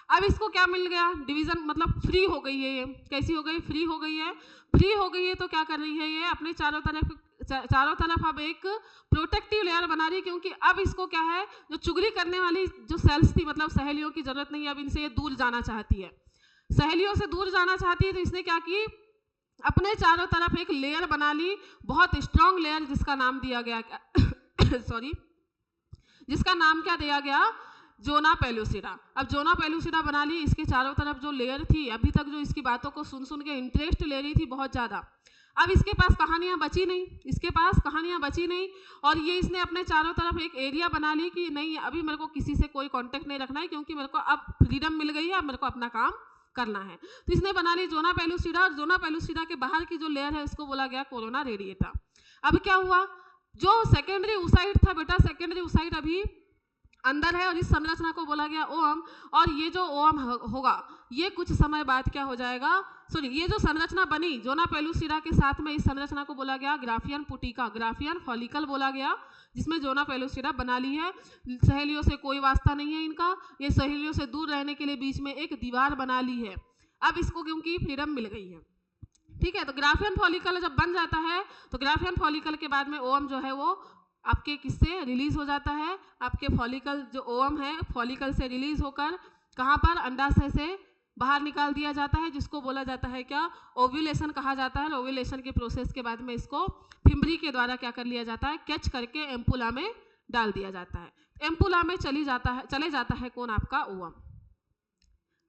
अब इसको क्या मिल गया, डिवीजन मतलब फ्री हो गई है। ये कैसी हो गई, फ्री हो गई है। फ्री हो गई है तो क्या कर रही है, ये अपने चारों तरफ अब एक प्रोटेक्टिव लेयर बना रही है, क्योंकि अब इसको क्या है, जो चुगली करने वाली जो सेल्स थी, मतलब सहेलियों की जरूरत नहीं है, अब इनसे ये दूर जाना चाहती है, सहेलियों से दूर जाना चाहती है। तो इसने क्या की, अपने चारों तरफ एक लेयर बना ली, बहुत स्ट्रॉन्ग लेयर, जिसका नाम दिया गया सॉरी जिसका नाम क्या दिया गया, जोना पेलुसिडा। अब जोना पेलुसिडा बना ली, इसके चारों तरफ जो लेयर थी, अभी तक जो इसकी बातों को सुन सुन के इंटरेस्ट ले रही थी बहुत ज़्यादा, अब इसके पास कहानियाँ बची नहीं, इसके पास कहानियाँ बची नहीं, और ये इसने अपने चारों तरफ एक एरिया बना ली कि नहीं अभी मेरे को किसी से कोई कांटेक्ट नहीं रखना है, क्योंकि मेरे को अब फ्रीडम मिल गई है, अब मेरे को अपना काम करना है। तो इसने बना ली जोना पेलुसिडा, और जोना पेलुसिडा के बाहर की जो लेयर है इसको बोला गया कोरोना रेडिएटा। अब क्या हुआ, जो सेकेंडरी ओसाइट था बेटा, सेकेंडरी ओसाइट अभी अंदर है, और इस संरचना को बोला गया ओम, और ये जो ओम होगा ये कुछ समय बाद क्या हो जाएगा, सॉरी ये जो संरचना बनी जोना पेलुसिडा के साथ में, इस संरचना को बोला गया ग्राफियन पुटिका, ग्राफियन फॉलिकल बोला गया, जिसमें जोना पेलुसिडा बना ली है। सहेलियों से कोई वास्ता नहीं है इनका, ये सहेलियों से दूर रहने के लिए बीच में एक दीवार बना ली है, अब इसको क्योंकि फ्रीडम मिल गई है। ठीक है, तो ग्राफियन फॉलिकल जब बन जाता है तो ग्राफियन फॉलिकल के बाद में ओम जो है वो आपके किससे रिलीज हो जाता है, आपके फॉलिकल जो ओम है फॉलिकल से रिलीज होकर कहाँ पर, अंडाशय से बाहर निकाल दिया जाता है, जिसको बोला जाता है क्या, ओव्यूलेशन कहा जाता है। ओव्यूलेशन के प्रोसेस के बाद में इसको फिम्बरी के द्वारा क्या कर लिया जाता है, कैच करके एम्पुला में डाल दिया जाता है। एम्पुला में चले जाता है कौन, आपका ओवम।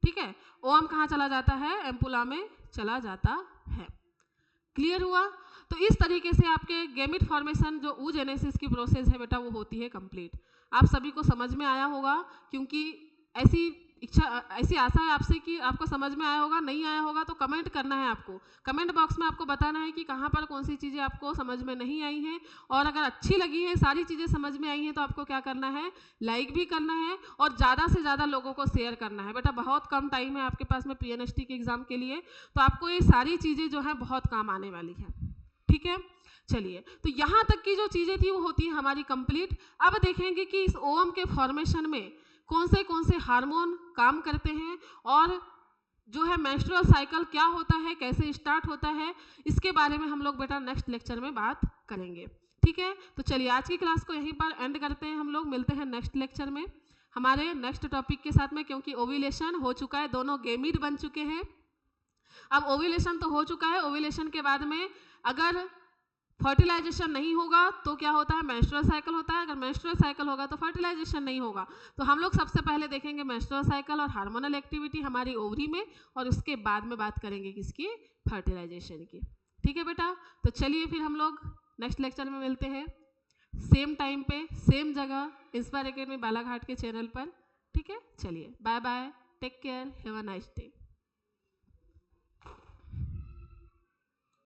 ठीक है, ओवम कहाँ चला जाता है, एम्पुला में चला जाता है। क्लियर हुआ। तो इस तरीके से आपके गैमेट फॉर्मेशन जो oogenesis की प्रोसेस है बेटा वो होती है कंप्लीट। आप सभी को समझ में आया होगा, क्योंकि ऐसी आशा है आपसे कि आपको समझ में आया होगा। नहीं आया होगा तो कमेंट करना है आपको, कमेंट बॉक्स में आपको बताना है कि कहाँ पर कौन सी चीज़ें आपको समझ में नहीं आई हैं, और अगर अच्छी लगी है, सारी चीज़ें समझ में आई हैं, तो आपको क्या करना है, लाइक भी करना है और ज़्यादा से ज़्यादा लोगों को शेयर करना है। बेटा बहुत कम टाइम है आपके पास में PNST के एग्ज़ाम के लिए, तो आपको ये सारी चीज़ें जो है बहुत काम आने वाली है। ठीक है, चलिए, तो यहाँ तक की जो चीज़ें थी वो होती है हमारी कंप्लीट। अब देखेंगे कि इस ओवम के फॉर्मेशन में कौन से हार्मोन काम करते हैं, और जो है मेंस्ट्रुअल साइकिल क्या होता है, कैसे स्टार्ट होता है, इसके बारे में हम लोग बेटा नेक्स्ट लेक्चर में बात करेंगे। ठीक है, तो चलिए आज की क्लास को यहीं पर एंड करते हैं, हम लोग मिलते हैं नेक्स्ट लेक्चर में हमारे नेक्स्ट टॉपिक के साथ में, क्योंकि ओव्यूलेशन हो चुका है, दोनों गैमीट बन चुके हैं। अब ओव्यूलेशन तो हो चुका है, ओव्यूलेशन के बाद में अगर फर्टिलाइजेशन नहीं होगा तो क्या होता है, मेंस्ट्रुअल साइकिल होता है। अगर मेंस्ट्रुअल साइकिल होगा तो फर्टिलाइजेशन नहीं होगा। तो हम लोग सबसे पहले देखेंगे मेंस्ट्रुअल साइकिल और हार्मोनल एक्टिविटी हमारी ओवरी में, और उसके बाद में बात करेंगे किसकी, फर्टिलाइजेशन की। ठीक है बेटा, तो चलिए फिर हम लोग नेक्स्ट लेक्चर में मिलते हैं, सेम टाइम पे सेम जगह, इंस्पायर एकेडमी बालाघाट के चैनल पर। ठीक है, चलिए bye bye, take care, have a nice day.